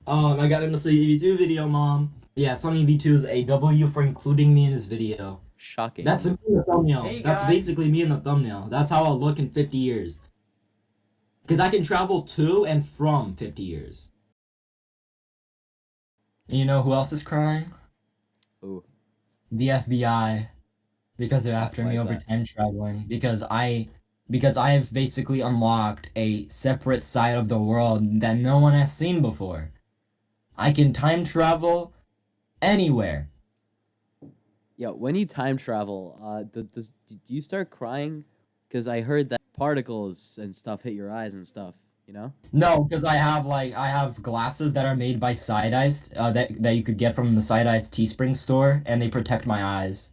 I got into the EV2 video, Mom. Yeah, Sony V2 is a W for including me in this video. Shocking. That's me in the thumbnail. That's basically me in the thumbnail. That's how I'll look in 50 years. Because I can travel to and from 50 years. And you know who else is crying? Who? The FBI. Because they're after me over time traveling. Because I because I have basically unlocked a separate side of the world that no one has seen before. I can time travel anywhere. Yeah, when you time travel, do you start crying? Because I heard that particles and stuff hit your eyes and stuff, you know? No, because I have glasses that are made by Sydiced, that you could get from the Sydiced Teespring store, and they protect my eyes.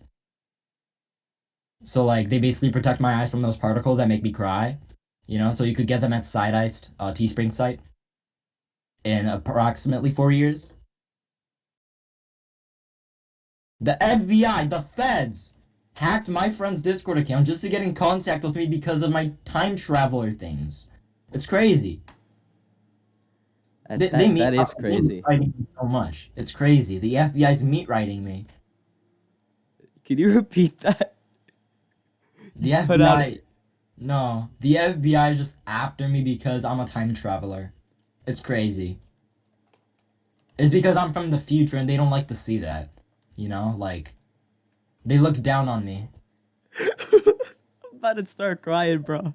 So like they basically protect my eyes from those particles that make me cry, you know. So you could get them at Sydiced Teespring site in approximately 4 years. The FBI, the feds, hacked my friend's Discord account just to get in contact with me because of my time traveler things. It's crazy. That is crazy. They meet so much. It's crazy. The FBI's meat writing me. Can you repeat that? The FBI. No, the FBI is just after me because I'm a time traveler. It's crazy. It's because I'm from the future and they don't like to see that. You know, like, they look down on me. I'm about to start crying, bro.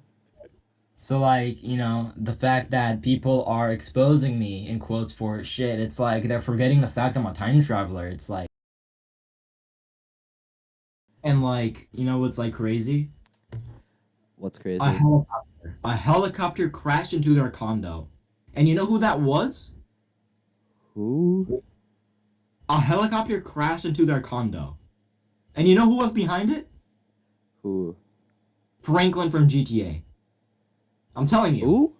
So, like, you know, the fact that people are exposing me, in quotes, for shit, it's like they're forgetting the fact I'm a time traveler. It's like... And, like, you know what's, like, crazy? What's crazy? A helicopter crashed into their condo. And you know who that was? Who? A helicopter crashed into their condo. And you know who was behind it? Who? Franklin from GTA. I'm telling you. Who?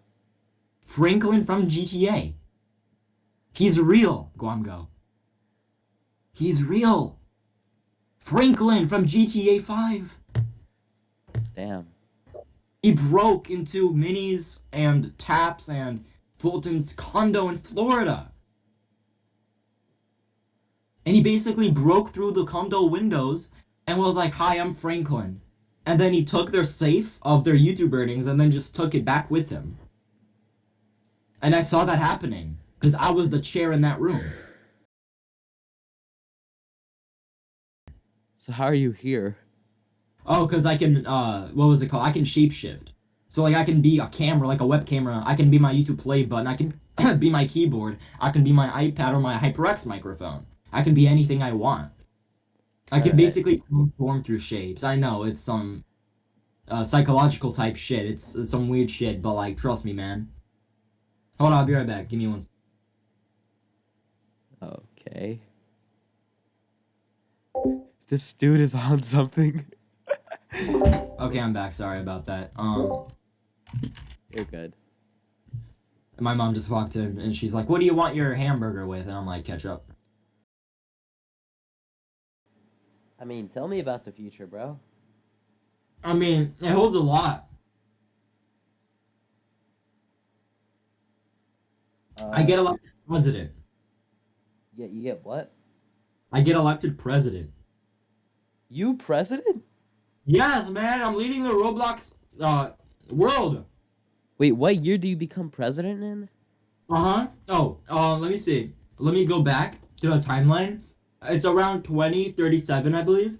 Franklin from GTA. He's real, Gwamgo. He's real. Franklin from GTA 5. Damn. He broke into Minnie's and Taps and Fulton's condo in Florida. And he basically broke through the condo windows and was like, "Hi, I'm Franklin." And then he took their safe of their YouTube earnings and then just took it back with him. And I saw that happening because I was the chair in that room. So how are you here? Oh, because I can, what was it called? I can shapeshift. So, like, I can be a camera, like a web camera. I can be my YouTube play button. I can be my keyboard. I can be my iPad or my HyperX microphone. I can be anything I want. I can basically transform through shapes. I know, it's some psychological type shit. It's some weird shit, but, like, trust me, man. Hold on, I'll be right back. Give me 1 second. Okay. This dude is on something. Okay, I'm back. Sorry about that. You're good. My mom just walked in and she's like, "What do you want your hamburger with?" And I'm like, "Ketchup." I mean, tell me about the future, bro. I mean, it holds a lot. I get elected president. Yeah, you get what? I get elected president. You president? Yes, man. I'm leading the Roblox world. Wait, what year do you become president in? Oh, let me see. Let me go back to the timeline. It's around 2037, I believe.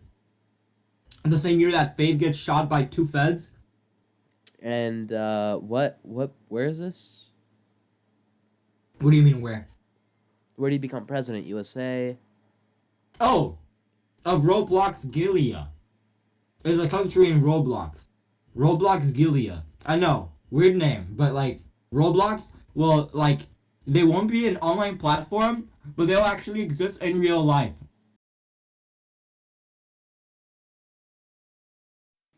The same year that Fave gets shot by 2 feds. And where is this? What do you mean where? Where do you become president? USA? Oh, of Roblox Gilead. There's a country in Roblox. Roblox Gilead. I know, weird name, but like Roblox, well, like they won't be an online platform, but they'll actually exist in real life.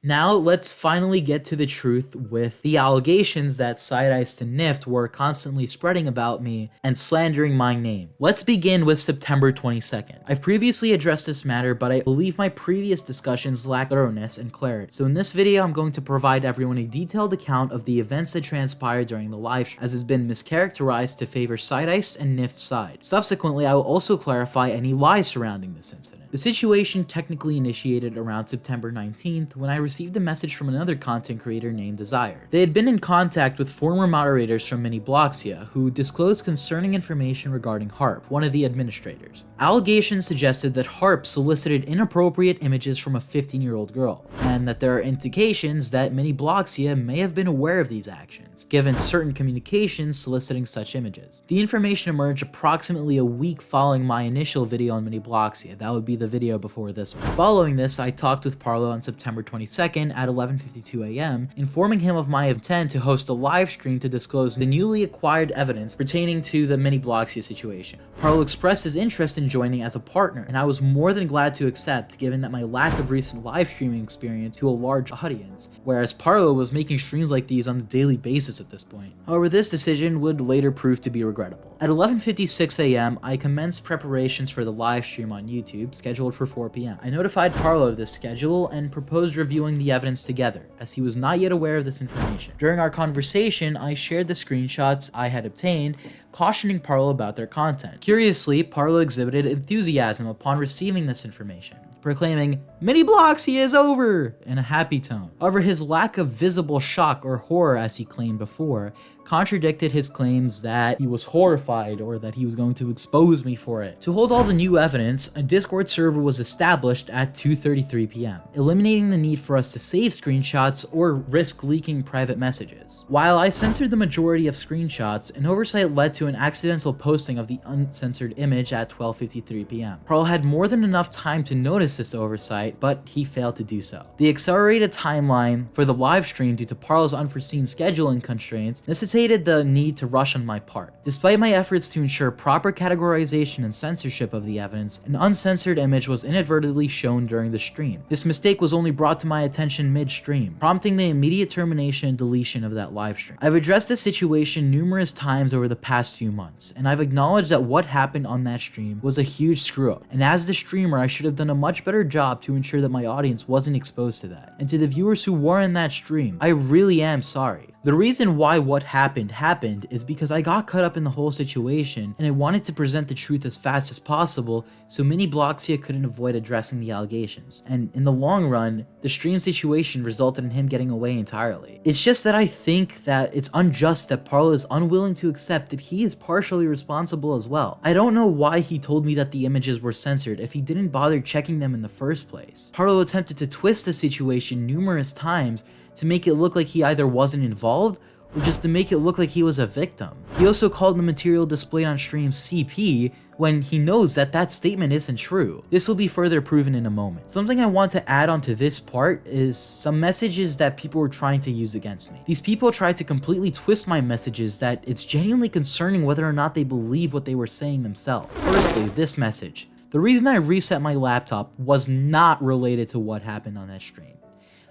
Now let's finally get to the truth with the allegations that Sydiced and Nyft were constantly spreading about me and slandering my name. Let's begin with September 22nd. I've previously addressed this matter, but I believe my previous discussions lack thoroughness and clarity. So in this video, I'm going to provide everyone a detailed account of the events that transpired during the live stream, as has been mischaracterized to favor Sydiced and Nyft's side. Subsequently, I will also clarify any lies surrounding this incident. The situation technically initiated around September 19th when I received a message from another content creator named Desire. They had been in contact with former moderators from Minibloxia who disclosed concerning information regarding Harp, one of the administrators. Allegations suggested that Harp solicited inappropriate images from a 15-year-old girl, and that there are indications that Minibloxia may have been aware of these actions, given certain communications soliciting such images. The information emerged approximately a week following my initial video on Minibloxia. That would be the video before this one. Following this, I talked with Parlo on September 22nd at 11:52 a.m., informing him of my intent to host a live stream to disclose the newly acquired evidence pertaining to the Minibloxia situation. Parlo expressed his interest in joining as a partner, and I was more than glad to accept, given that my lack of recent live streaming experience to a large audience, whereas Parlo was making streams like these on a daily basis at this point. However, this decision would later prove to be regrettable. At 11:56 a.m., I commenced preparations for the live stream on YouTube, scheduled for 4 p.m. I notified Parlo of this schedule and proposed reviewing the evidence together, as he was not yet aware of this information. During our conversation, I shared the screenshots I had obtained, cautioning Parlo about their content. Curiously, Parlo exhibited enthusiasm upon receiving this information, proclaiming, "Minibloxia is over!" in a happy tone. However, his lack of visible shock or horror, as he claimed before, contradicted his claims that he was horrified or that he was going to expose me for it. To hold all the new evidence, a Discord server was established at 2:33 p.m., eliminating the need for us to save screenshots or risk leaking private messages. While I censored the majority of screenshots, an oversight led to an accidental posting of the uncensored image at 12:53 p.m. Parlo had more than enough time to notice this oversight, but he failed to do so. The accelerated timeline for the live stream due to Parlo's unforeseen scheduling constraints necessitated the need to rush on my part. Despite my efforts to ensure proper categorization and censorship of the evidence, an uncensored image was inadvertently shown during the stream. This mistake was only brought to my attention mid-stream, prompting the immediate termination and deletion of that live stream. I've addressed this situation numerous times over the past few months, and I've acknowledged that what happened on that stream was a huge screw-up, and as the streamer, I should have done a much better job to ensure that my audience wasn't exposed to that. And to the viewers who were in that stream, I really am sorry. The reason why what happened is because I got caught up in the whole situation, and I wanted to present the truth as fast as possible so Minibloxia couldn't avoid addressing the allegations. And in the long run, the stream situation resulted in him getting away entirely. It's just that I think that it's unjust that Parlo is unwilling to accept that he is partially responsible as well. I don't know why he told me that the images were censored if he didn't bother checking them in the first place. Parlo attempted to twist the situation numerous times to make it look like he either wasn't involved or just to make it look like he was a victim. He also called the material displayed on stream CP when he knows that that statement isn't true. This will be further proven in a moment. Something I want to add onto this part is some messages that people were trying to use against me. These people tried to completely twist my messages that it's genuinely concerning whether or not they believe what they were saying themselves. Firstly, this message. The reason I reset my laptop was not related to what happened on that stream.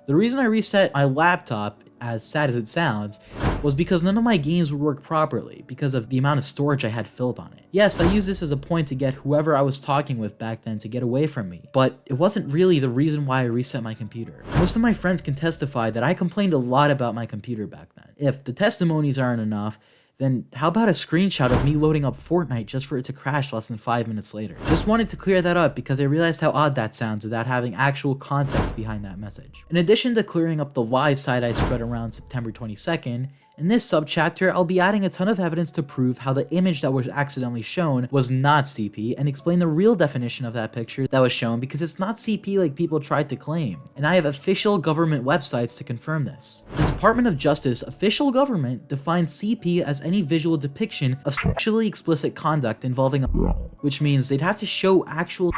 The reason I reset my laptop, as sad as it sounds, was because none of my games would work properly because of the amount of storage I had filled on it. Yes, I used this as a point to get whoever I was talking with back then to get away from me, but it wasn't really the reason why I reset my computer. Most of my friends can testify that I complained a lot about my computer back then. If the testimonies aren't enough, then how about a screenshot of me loading up Fortnite just for it to crash less than 5 minutes later? Just wanted to clear that up because I realized how odd that sounds without having actual context behind that message. In addition to clearing up the lies side I spread around September 22nd, in this subchapter, I'll be adding a ton of evidence to prove how the image that was accidentally shown was not CP and explain the real definition of that picture that was shown because it's not CP like people tried to claim. And I have official government websites to confirm this. The Department of Justice official government defines CP as any visual depiction of sexually explicit conduct involving a which means they'd have to show actual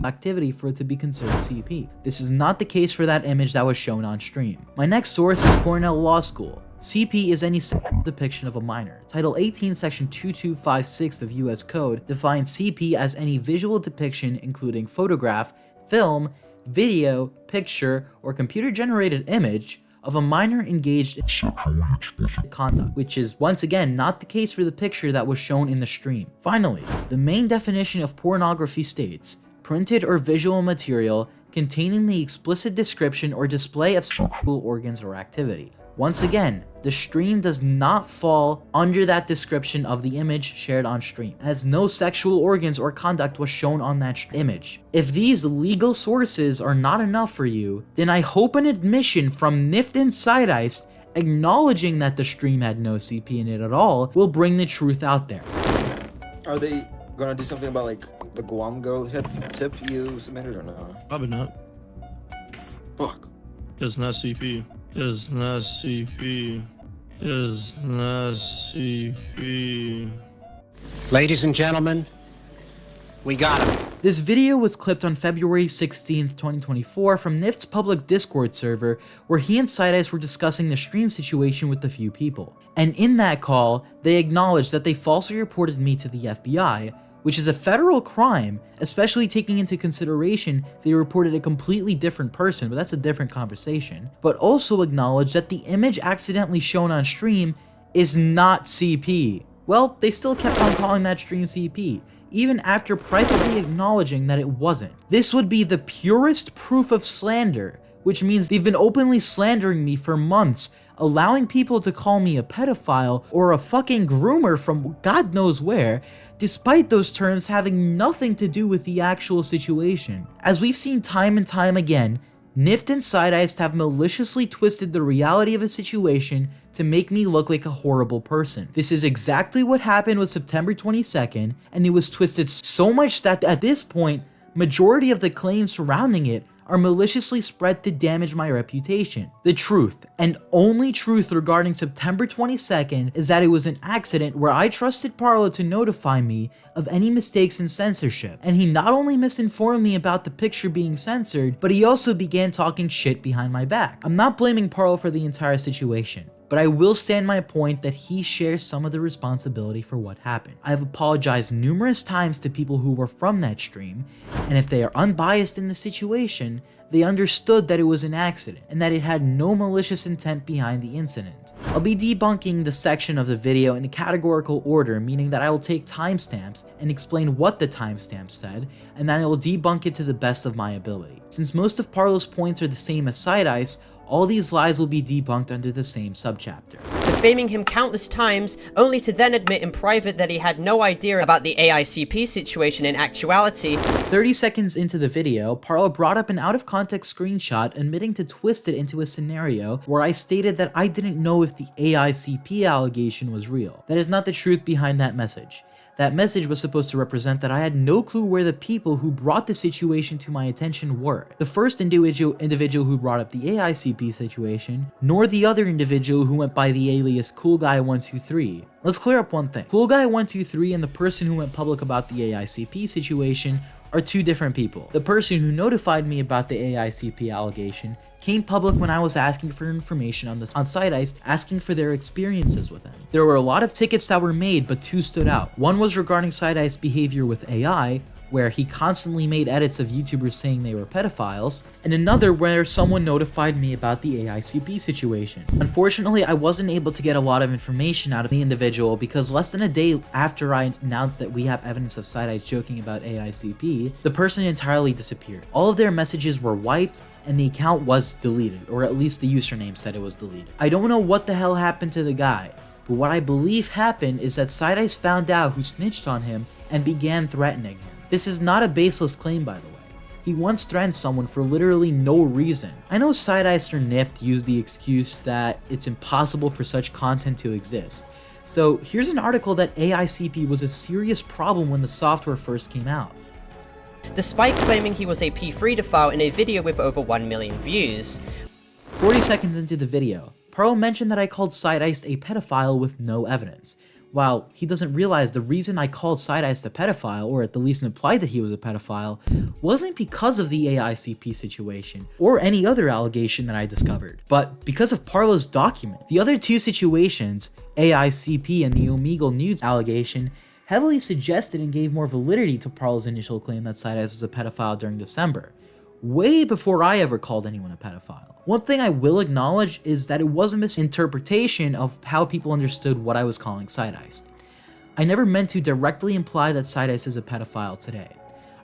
activity for it to be considered CP. This is not the case for that image that was shown on stream. My next source is Cornell Law School. CP is any sexual depiction of a minor. Title 18, Section 2256 of US Code defines CP as any visual depiction including photograph, film, video, picture, or computer-generated image of a minor engaged in sexually explicit conduct, which is once again not the case for the picture that was shown in the stream. Finally, the main definition of pornography states, printed or visual material containing the explicit description or display of sexual organs or activity. Once again, the stream does not fall under that description of the image shared on stream, as no sexual organs or conduct was shown on that image. If these legal sources are not enough for you, then I hope an admission from Nyft and Sydiced acknowledging that the stream had no CP in it at all will bring the truth out there. Are they gonna do something about like the Gwamgo tip you submitted or not? Probably not. Fuck. It's not CP. It's not CP. It's not CP. Ladies and gentlemen, we got him. This video was clipped on February 16th, 2024 from Nyft's public Discord server, where he and Sydiced were discussing the stream situation with a few people. And in that call, they acknowledged that they falsely reported me to the FBI, which is a federal crime, especially taking into consideration they reported a completely different person, but that's a different conversation, but also acknowledged that the image accidentally shown on stream is not CP. Well, they still kept on calling that stream CP, even after privately acknowledging that it wasn't. This would be the purest proof of slander, which means they've been openly slandering me for months, allowing people to call me a pedophile or a fucking groomer from God knows where, despite those terms having nothing to do with the actual situation. As we've seen time and time again, Nyft and Sydiced have maliciously twisted the reality of a situation to make me look like a horrible person. This is exactly what happened with September 22nd, and it was twisted so much that at this point, majority of the claims surrounding it are maliciously spread to damage my reputation. The truth, and only truth regarding September 22nd, is that it was an accident where I trusted Parlo to notify me of any mistakes in censorship, and he not only misinformed me about the picture being censored, but he also began talking shit behind my back. I'm not blaming Parlo for the entire situation, but I will stand my point that he shares some of the responsibility for what happened. I have apologized numerous times to people who were from that stream, and if they are unbiased in the situation, they understood that it was an accident, and that it had no malicious intent behind the incident. I'll be debunking the section of the video in a categorical order, meaning that I will take timestamps and explain what the timestamp said, and then I will debunk it to the best of my ability. Since most of Parlo's points are the same as Sydiced, all these lies will be debunked under the same subchapter. Defaming him countless times, only to then admit in private that he had no idea about the AICP situation in actuality. 30 seconds into the video, Parlo brought up an out-of-context screenshot admitting to twist it into a scenario where I stated that I didn't know if the AICP allegation was real. That is not the truth behind that message. That message was supposed to represent that I had no clue where the people who brought the situation to my attention were. The first individual who brought up the AICP situation, nor the other individual who went by the alias CoolGuy123. Let's clear up one thing. CoolGuy123 and the person who went public about the AICP situation are two different people. The person who notified me about the AICP allegation came public when I was asking for information on Sydiced, asking for their experiences with him. There were a lot of tickets that were made, but two stood out. One was regarding Sydiced's behavior with AI, where he constantly made edits of YouTubers saying they were pedophiles, and another where someone notified me about the AICP situation. Unfortunately, I wasn't able to get a lot of information out of the individual because less than a day after I announced that we have evidence of Sydiced joking about AICP, the person entirely disappeared. All of their messages were wiped, and the account was deleted, or at least the username said it was deleted. I don't know what the hell happened to the guy, but what I believe happened is that Sydiced found out who snitched on him and began threatening him. This is not a baseless claim, by the way. He once threatened someone for literally no reason. I know Sydiced or Nyft used the excuse that it's impossible for such content to exist. So here's an article that AICP was a serious problem when the software first came out. Despite claiming he was a P3 in a video with over 1 million views. 40 seconds into the video, Parlo mentioned that I called Sydiced a pedophile with no evidence. While he doesn't realize the reason I called Sydiced a pedophile, or at the least implied that he was a pedophile, wasn't because of the AICP situation, or any other allegation that I discovered, but because of Parlo's document. The other two situations, AICP and the Omegle nudes allegation, heavily suggested and gave more validity to Parlo's initial claim that Sydiced was a pedophile during December, way before I ever called anyone a pedophile. One thing I will acknowledge is that it was a misinterpretation of how people understood what I was calling Sydiced. I never meant to directly imply that Sydiced is a pedophile today.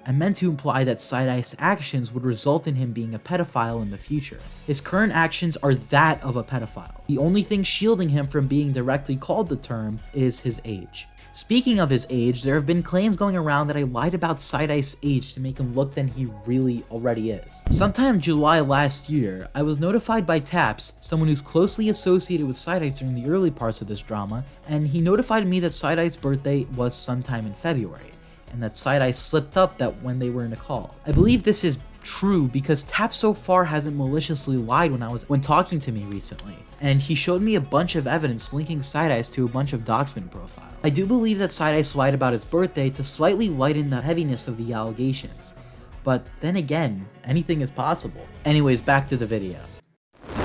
I meant to imply that Sydiced's actions would result in him being a pedophile in the future. His current actions are that of a pedophile. The only thing shielding him from being directly called the term is his age. Speaking of his age, there have been claims going around that I lied about Sydiced's age to make him look than he really already is. Sometime in July last year, I was notified by Taps, someone who's closely associated with Sydiced during the early parts of this drama, and he notified me that Sydiced's birthday was sometime in February, and that Sydiced slipped up that when they were in a call. I believe this is true because Taps so far hasn't maliciously lied when talking to me recently, and he showed me a bunch of evidence linking Sydiced to a bunch of Doxman profiles. I do believe that Sydiced lied about his birthday to slightly lighten the heaviness of the allegations, but then again, anything is possible. Anyways, back to the video.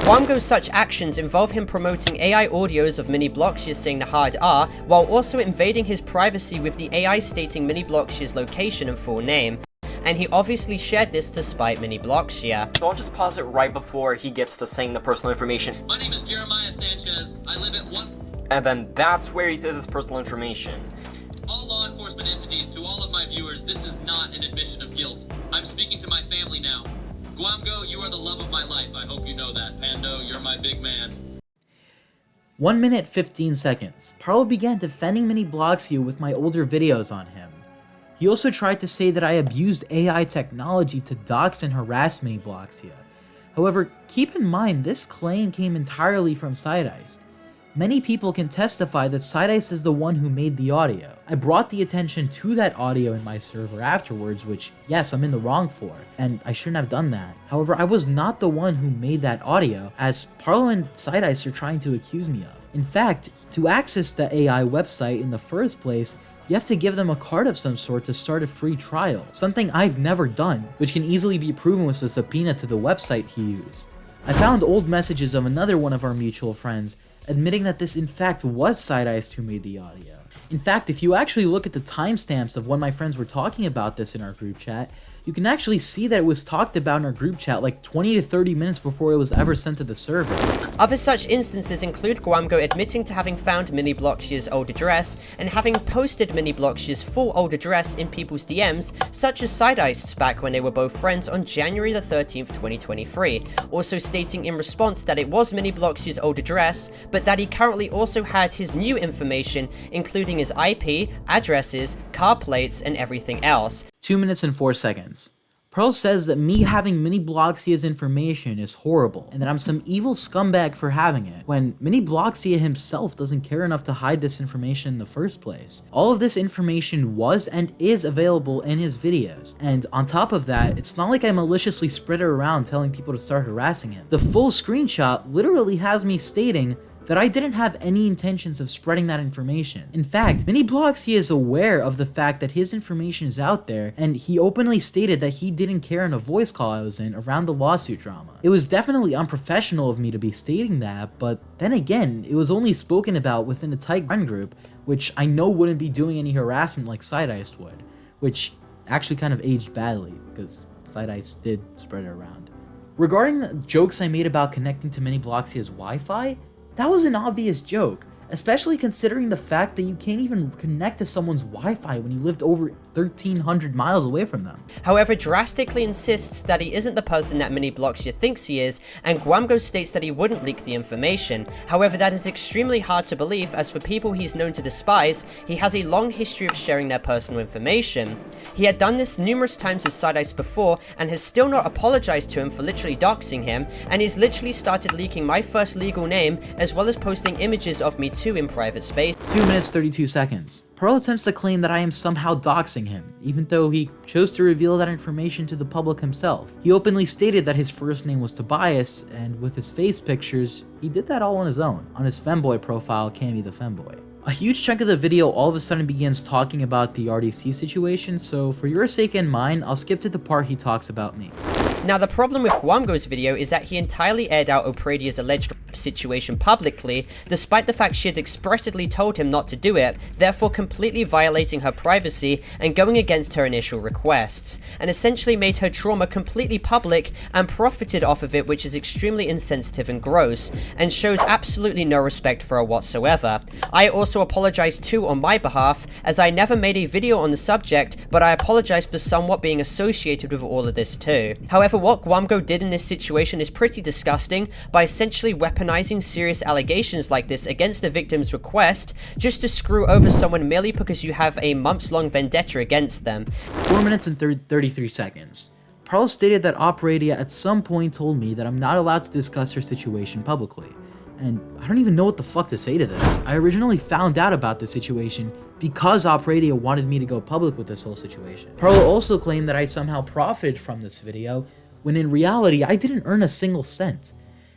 Gwamgo's such actions involve him promoting AI audios of Mini Bloxia saying the hard R, while also invading his privacy with the AI stating Mini Bloxia's location and full name. And he obviously shared this to spite Mini Bloxia. So I'll just pause it right before he gets to saying the personal information. My name is Jeremiah Sanchez. I live at 1... And then that's where he says his personal information. All law enforcement entities, to all of my viewers, this is not an admission of guilt. I'm speaking to my family now. Gwamgo, you are the love of my life. I hope you know that. Pando, you're my big man. 1 minute 15 seconds. Parlo began defending Mini Bloxia with my older videos on him. He also tried to say that I abused AI technology to dox and harass Mini Bloxia. However, keep in mind this claim came entirely from Sydiced. Many people can testify that Sydiced is the one who made the audio. I brought the attention to that audio in my server afterwards, which, yes, I'm in the wrong for, and I shouldn't have done that. However, I was not the one who made that audio, as Parlo and Sydiced are trying to accuse me of. In fact, to access the AI website in the first place, you have to give them a card of some sort to start a free trial, something I've never done, which can easily be proven with the subpoena to the website he used. I found old messages of another one of our mutual friends, admitting that this in fact was Sydiced who made the audio. In fact, if you actually look at the timestamps of when my friends were talking about this in our group chat, you can actually see that it was talked about in our group chat like 20 to 30 minutes before it was ever sent to the server. Other such instances include Gwamgo admitting to having found Mini Bloxia's old address and having posted Mini Bloxia's full old address in people's DMs, such as Sydiced's back when they were both friends on January the 13th, 2023, also stating in response that it was Mini Bloxia's old address, but that he currently also had his new information, including his IP, addresses, car plates, and everything else. 2 minutes and 4 seconds. Parlo says that me having Mini Bloxia's information is horrible, and that I'm some evil scumbag for having it, when Mini Bloxia himself doesn't care enough to hide this information in the first place. All of this information was and is available in his videos, and on top of that, it's not like I maliciously spread it around telling people to start harassing him. The full screenshot literally has me stating that I didn't have any intentions of spreading that information. In fact, Mini Bloxia is aware of the fact that his information is out there, and he openly stated that he didn't care in a voice call I was in around the lawsuit drama. It was definitely unprofessional of me to be stating that, but then again, it was only spoken about within a tight friend group, which I know wouldn't be doing any harassment like Sydiced would, which actually kind of aged badly, because Sydiced did spread it around. Regarding the jokes I made about connecting to Mini Bloxia's Wi-Fi, that was an obvious joke, especially considering the fact that you can't even connect to someone's Wi-Fi when you lived over 1,300 miles away from them. However, drastically insists that he isn't the person that Mini Bloxia thinks he is, and Gwamgo states that he wouldn't leak the information. However, that is extremely hard to believe, as for people he's known to despise, he has a long history of sharing their personal information. He had done this numerous times with Sydiced before, and has still not apologized to him for literally doxing him, and he's literally started leaking my first legal name, as well as posting images of me too in private space. 2 minutes 32 seconds. Parlo attempts to claim that I am somehow doxing him, even though he chose to reveal that information to the public himself. He openly stated that his first name was Tobias, and with his face pictures, he did that all on his own, on his femboy profile, Cammy the Femboy. A huge chunk of the video all of a sudden begins talking about the RDC situation, so for your sake and mine, I'll skip to the part he talks about me. Now, the problem with Gwamgo's video is that he entirely aired out Ophradia's alleged situation publicly, despite the fact she had expressly told him not to do it, therefore completely violating her privacy and going against her initial requests, and essentially made her trauma completely public and profited off of it, which is extremely insensitive and gross, and shows absolutely no respect for her whatsoever. I also apologize too on my behalf, as I never made a video on the subject, but I apologize for somewhat being associated with all of this too. However, what Gwamgo did in this situation is pretty disgusting, by essentially weaponizing serious allegations like this against the victim's request, just to screw over someone merely because you have a months-long vendetta against them. 4 minutes and 33 seconds. Parlo stated that Ophradia at some point told me that I'm not allowed to discuss her situation publicly. And I don't even know what the fuck to say to this. I originally found out about this situation because Ophradia wanted me to go public with this whole situation. Parlo also claimed that I somehow profited from this video, when in reality, I didn't earn a single cent.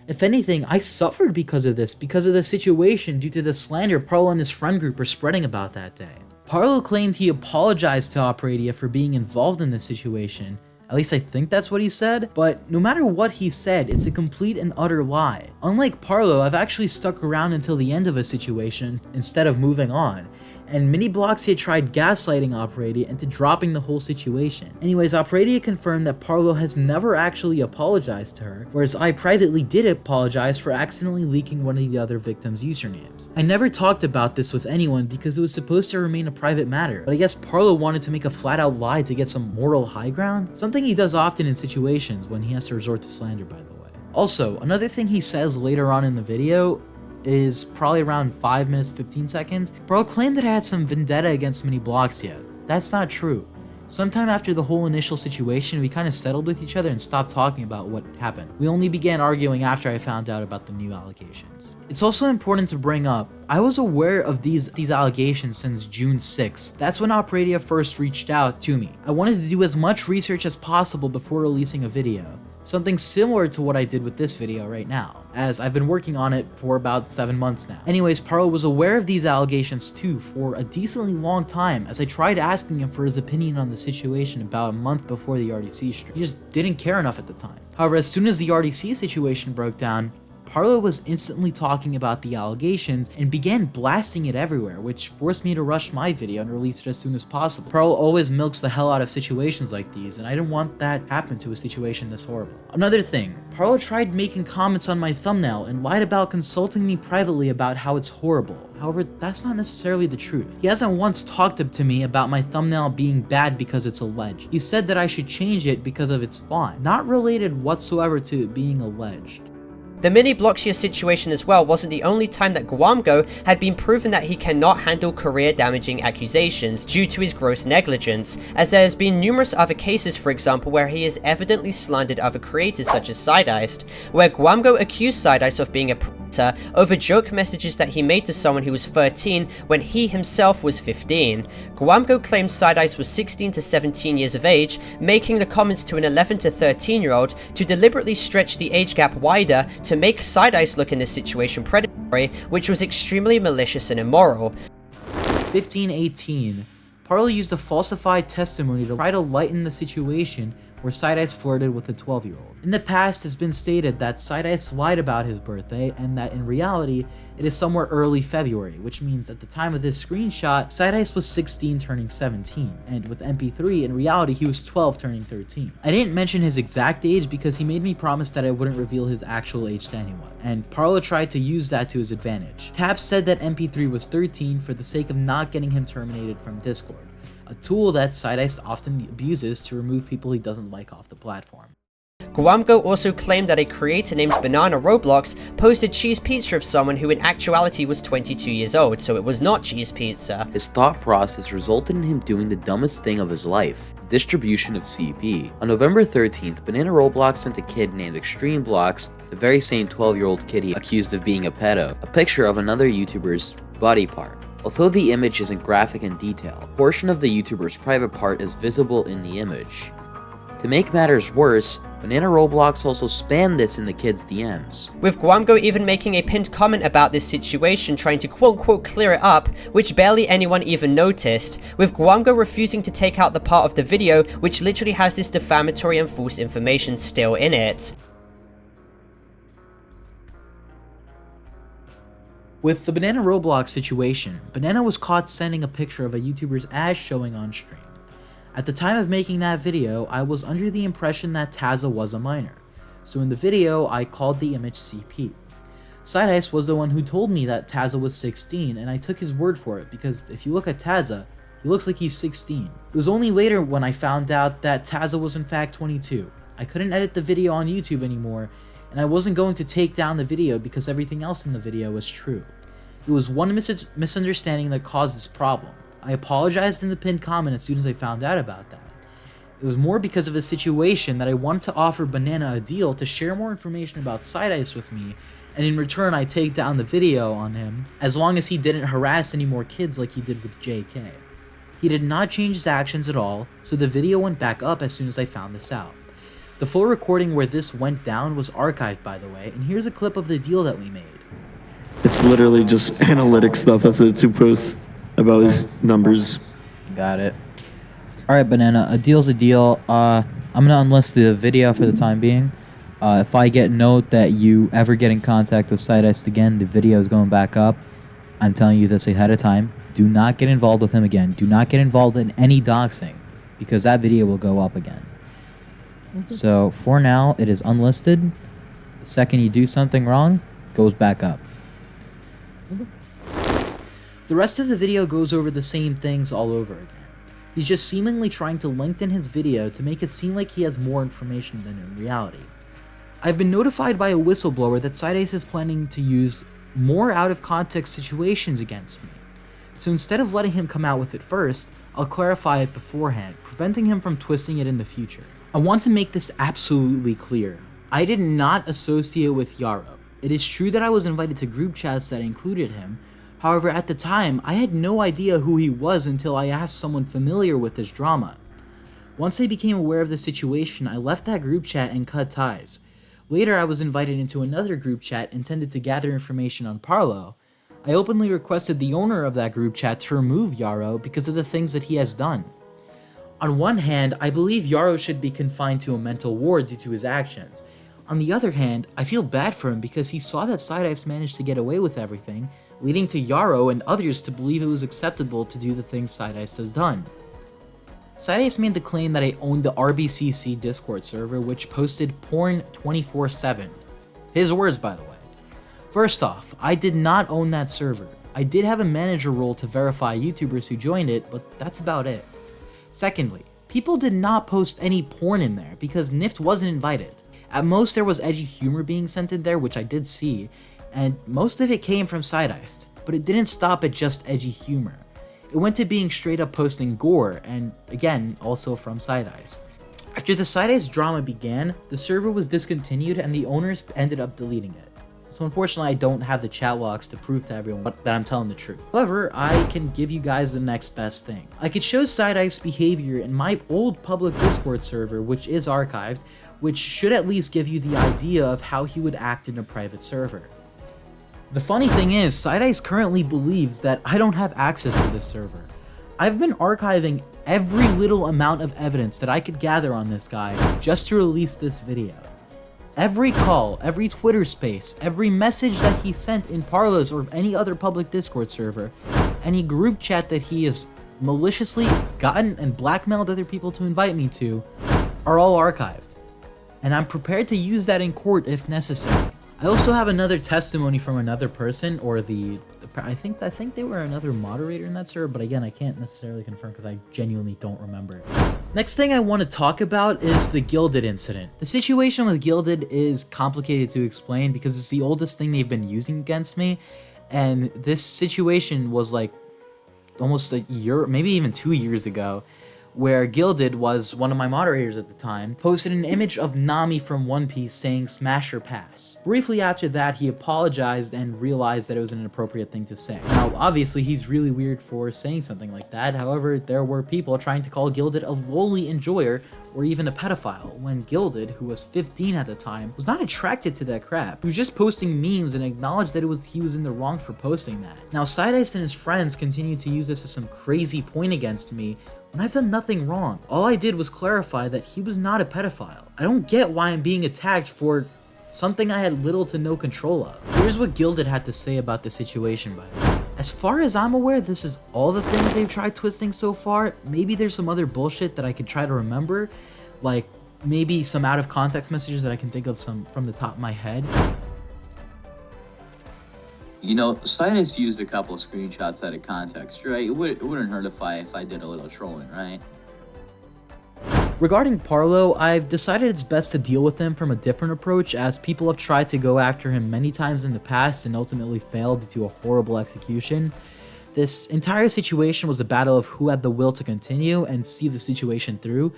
If anything, I suffered because of this, because of the situation due to the slander Parlo and his friend group were spreading about that day. Parlo claimed he apologized to Ophradia for being involved in this situation. At least I think that's what he said, but no matter what he said, it's a complete and utter lie. Unlike Parlo, I've actually stuck around until the end of a situation instead of moving on, and many blogs had tried gaslighting Ophradia into dropping the whole situation. Anyways, Ophradia confirmed that Parlo has never actually apologized to her, whereas I privately did apologize for accidentally leaking one of the other victims' usernames. I never talked about this with anyone because it was supposed to remain a private matter, but I guess Parlo wanted to make a flat-out lie to get some moral high ground, something he does often in situations when he has to resort to slander, by the way. Also, another thing he says later on in the video is probably around 5 minutes 15 seconds. Parlo claimed that I had some vendetta against many blogs yet. That's not true. Sometime after the whole initial situation, we kind of settled with each other and stopped talking about what happened. We only began arguing after I found out about the new allegations. It's also important to bring up, I was aware of these allegations since June 6th. That's when Ophradia first reached out to me. I wanted to do as much research as possible before releasing a video. Something similar to what I did with this video right now, as I've been working on it for about 7 months now. Anyways, Parlo was aware of these allegations too for a decently long time, as I tried asking him for his opinion on the situation about a month before the RDC stream. He just didn't care enough at the time. However, as soon as the RDC situation broke down, Parlo was instantly talking about the allegations and began blasting it everywhere, which forced me to rush my video and release it as soon as possible. Parlo always milks the hell out of situations like these, and I didn't want that to happen to a situation this horrible. Another thing, Parlo tried making comments on my thumbnail and lied about consulting me privately about how it's horrible. However, that's not necessarily the truth. He hasn't once talked to me about my thumbnail being bad because it's alleged. He said that I should change it because of its font, not related whatsoever to it being alleged. The mini Bloxia situation as well wasn't the only time that Gwamgo had been proven that he cannot handle career-damaging accusations due to his gross negligence, as there has been numerous other cases, for example, where he has evidently slandered other creators such as Sydiced, where Gwamgo accused Sydiced of being a predator over joke messages that he made to someone who was 13 when he himself was 15. Gwamgo claimed Sydiced was 16 to 17 years of age, making the comments to an 11 to 13-year-old to deliberately stretch the age gap wider to make Sydiced look in this situation predatory, which was extremely malicious and immoral. 1518. Parlo used a falsified testimony to try to lighten the situation where Sydiced flirted with a 12-year-old. In the past, it's been stated that Sydiced lied about his birthday and that in reality, it is somewhere early February, which means at the time of this screenshot, Sydiced was 16 turning 17, and with MP3, in reality, he was 12 turning 13. I didn't mention his exact age because he made me promise that I wouldn't reveal his actual age to anyone, and Parlo tried to use that to his advantage. Tab said that MP3 was 13 for the sake of not getting him terminated from Discord, a tool that Sydiced often abuses to remove people he doesn't like off the platform. Gwamgo also claimed that a creator named Banana Roblox posted cheese pizza of someone who in actuality was 22 years old, so it was not cheese pizza. His thought process resulted in him doing the dumbest thing of his life, distribution of CP. On November 13th, Banana Roblox sent a kid named Extreme Blocks, the very same 12-year-old kid he accused of being a pedo, a picture of another YouTuber's body part. Although the image isn't graphic in detail, a portion of the YouTuber's private part is visible in the image. To make matters worse, Banana Roblox also spammed this in the kids' DMs. With Gwamgo even making a pinned comment about this situation, trying to quote-unquote clear it up, which barely anyone even noticed, with Gwamgo refusing to take out the part of the video which literally has this defamatory and false information still in it. With the Banana Roblox situation, Banana was caught sending a picture of a YouTuber's ass showing on stream. At the time of making that video, I was under the impression that Taza was a minor, so in the video, I called the image CP. Sydiced was the one who told me that Taza was 16, and I took his word for it, because if you look at Taza, he looks like he's 16. It was only later when I found out that Taza was in fact 22. I couldn't edit the video on YouTube anymore, and I wasn't going to take down the video because everything else in the video was true. It was one misunderstanding that caused this problem. I apologized in the pinned comment as soon as I found out about that. It was more because of a situation that I wanted to offer Banana a deal to share more information about Sydiced with me, and in return I take down the video on him, as long as he didn't harass any more kids like he did with JK. He did not change his actions at all, so the video went back up as soon as I found this out. The full recording where this went down was archived, by the way, and here's a clip of the deal that we made. It's literally just analytic stuff. That's the 2 posts about his numbers. Got it. Alright, Banana, a deal's a deal. I'm gonna unlist the video for the time being. If I get note that you ever get in contact with Sydiced again, the video is going back up. I'm telling you this ahead of time. Do not get involved with him again. Do not get involved in any doxing, because that video will go up again. So, for now, it is unlisted. The second you do something wrong, it goes back up. The rest of the video goes over the same things all over again. He's just seemingly trying to lengthen his video to make it seem like he has more information than in reality. I've been notified by a whistleblower that Sydiced is planning to use more out-of-context situations against me. So instead of letting him come out with it first, I'll clarify it beforehand, preventing him from twisting it in the future. I want to make this absolutely clear. I did not associate with Yarrow. It is true that I was invited to group chats that included him. However, at the time, I had no idea who he was until I asked someone familiar with his drama. Once I became aware of the situation, I left that group chat and cut ties. Later, I was invited into another group chat intended to gather information on Parlo. I openly requested the owner of that group chat to remove Yarrow because of the things that he has done. On one hand, I believe Yarrow should be confined to a mental ward due to his actions. On the other hand, I feel bad for him because he saw that Sydiced managed to get away with everything, leading to Yarrow and others to believe it was acceptable to do the things Sydiced has done. Sydiced made the claim that I owned the RBCC Discord server, which posted porn 24/7. His words, by the way. First off, I did not own that server. I did have a manager role to verify YouTubers who joined it, but that's about it. Secondly, people did not post any porn in there because Nyft wasn't invited. At most, there was edgy humor being sent in there, which I did see, and most of it came from Sydiced, but it didn't stop at just edgy humor. It went to being straight up posting gore, and again, also from Sydiced. After the Sydiced drama began, the server was discontinued and the owners ended up deleting it. So unfortunately, I don't have the chat logs to prove to everyone that I'm telling the truth. However, I can give you guys the next best thing. I could show Sydiced's behavior in my old public Discord server, which is archived, which should at least give you the idea of how he would act in a private server. The funny thing is, Sydiced currently believes that I don't have access to this server. I've been archiving every little amount of evidence that I could gather on this guy just to release this video. Every call, every Twitter space, every message that he sent in Parlo's or any other public Discord server, any group chat that he has maliciously gotten and blackmailed other people to invite me to, are all archived. And I'm prepared to use that in court if necessary. I also have another testimony from another person, or I think they were another moderator in that server, but again, I can't necessarily confirm because I genuinely don't remember it. Next thing I want to talk about is the Gilded incident. The situation with Gilded is complicated to explain because it's the oldest thing they've been using against me, and this situation was like almost a year, maybe even 2 years ago, where Gilded was one of my moderators at the time, posted an image of Nami from One Piece saying "smash or pass." Briefly after that, he apologized and realized that it was an inappropriate thing to say. Now, obviously, he's really weird for saying something like that. However, there were people trying to call Gilded a lowly enjoyer or even a pedophile, when Gilded, who was 15 at the time, was not attracted to that crap. He was just posting memes and acknowledged that he was in the wrong for posting that. Now, Sydiced and his friends continue to use this as some crazy point against me when I've done nothing wrong. All I did was clarify that he was not a pedophile. I don't get why I'm being attacked for something I had little to no control of. Here's what Gilded had to say about the situation, by the way. As far as I'm aware, this is all the things they've tried twisting so far. Maybe there's some other bullshit that I could try to remember, like maybe some out of context messages that I can think of some from the top of my head. You know, Sydiced used a couple of screenshots out of context, right? It wouldn't hurt if I did a little trolling, right? Regarding Parlo, I've decided it's best to deal with him from a different approach, as people have tried to go after him many times in the past and ultimately failed due to a horrible execution. This entire situation was a battle of who had the will to continue and see the situation through,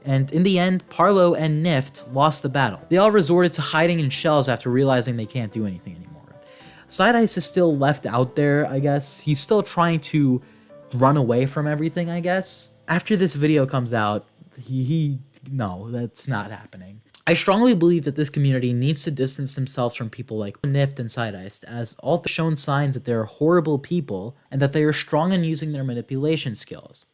and in the end, Parlo and Nyft lost the battle. They all resorted to hiding in shells after realizing they can't do anything anymore. Sydiced is still left out there, I guess. He's still trying to run away from everything, I guess. After this video comes out, no, that's not happening. I strongly believe that this community needs to distance themselves from people like Nyft and Sydiced, as all have shown signs that they are horrible people and that they are strong in using their manipulation skills.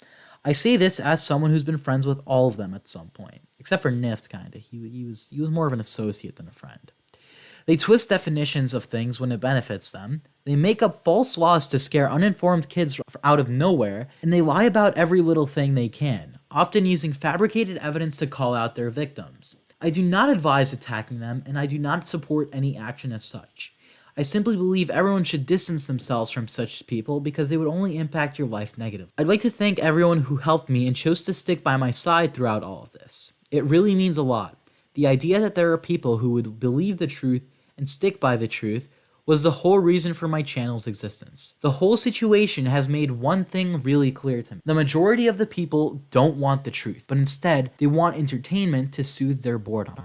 I say this as someone who's been friends with all of them at some point, except for Nyft, kinda. He was more of an associate than a friend. They twist definitions of things when it benefits them, they make up false laws to scare uninformed kids out of nowhere, and they lie about every little thing they can, often using fabricated evidence to call out their victims. I do not advise attacking them, and I do not support any action as such. I simply believe everyone should distance themselves from such people because they would only impact your life negatively. I'd like to thank everyone who helped me and chose to stick by my side throughout all of this. It really means a lot. The idea that there are people who would believe the truth and stick by the truth was the whole reason for my channel's existence. The whole situation has made one thing really clear to me. The majority of the people don't want the truth, but instead, they want entertainment to soothe their boredom.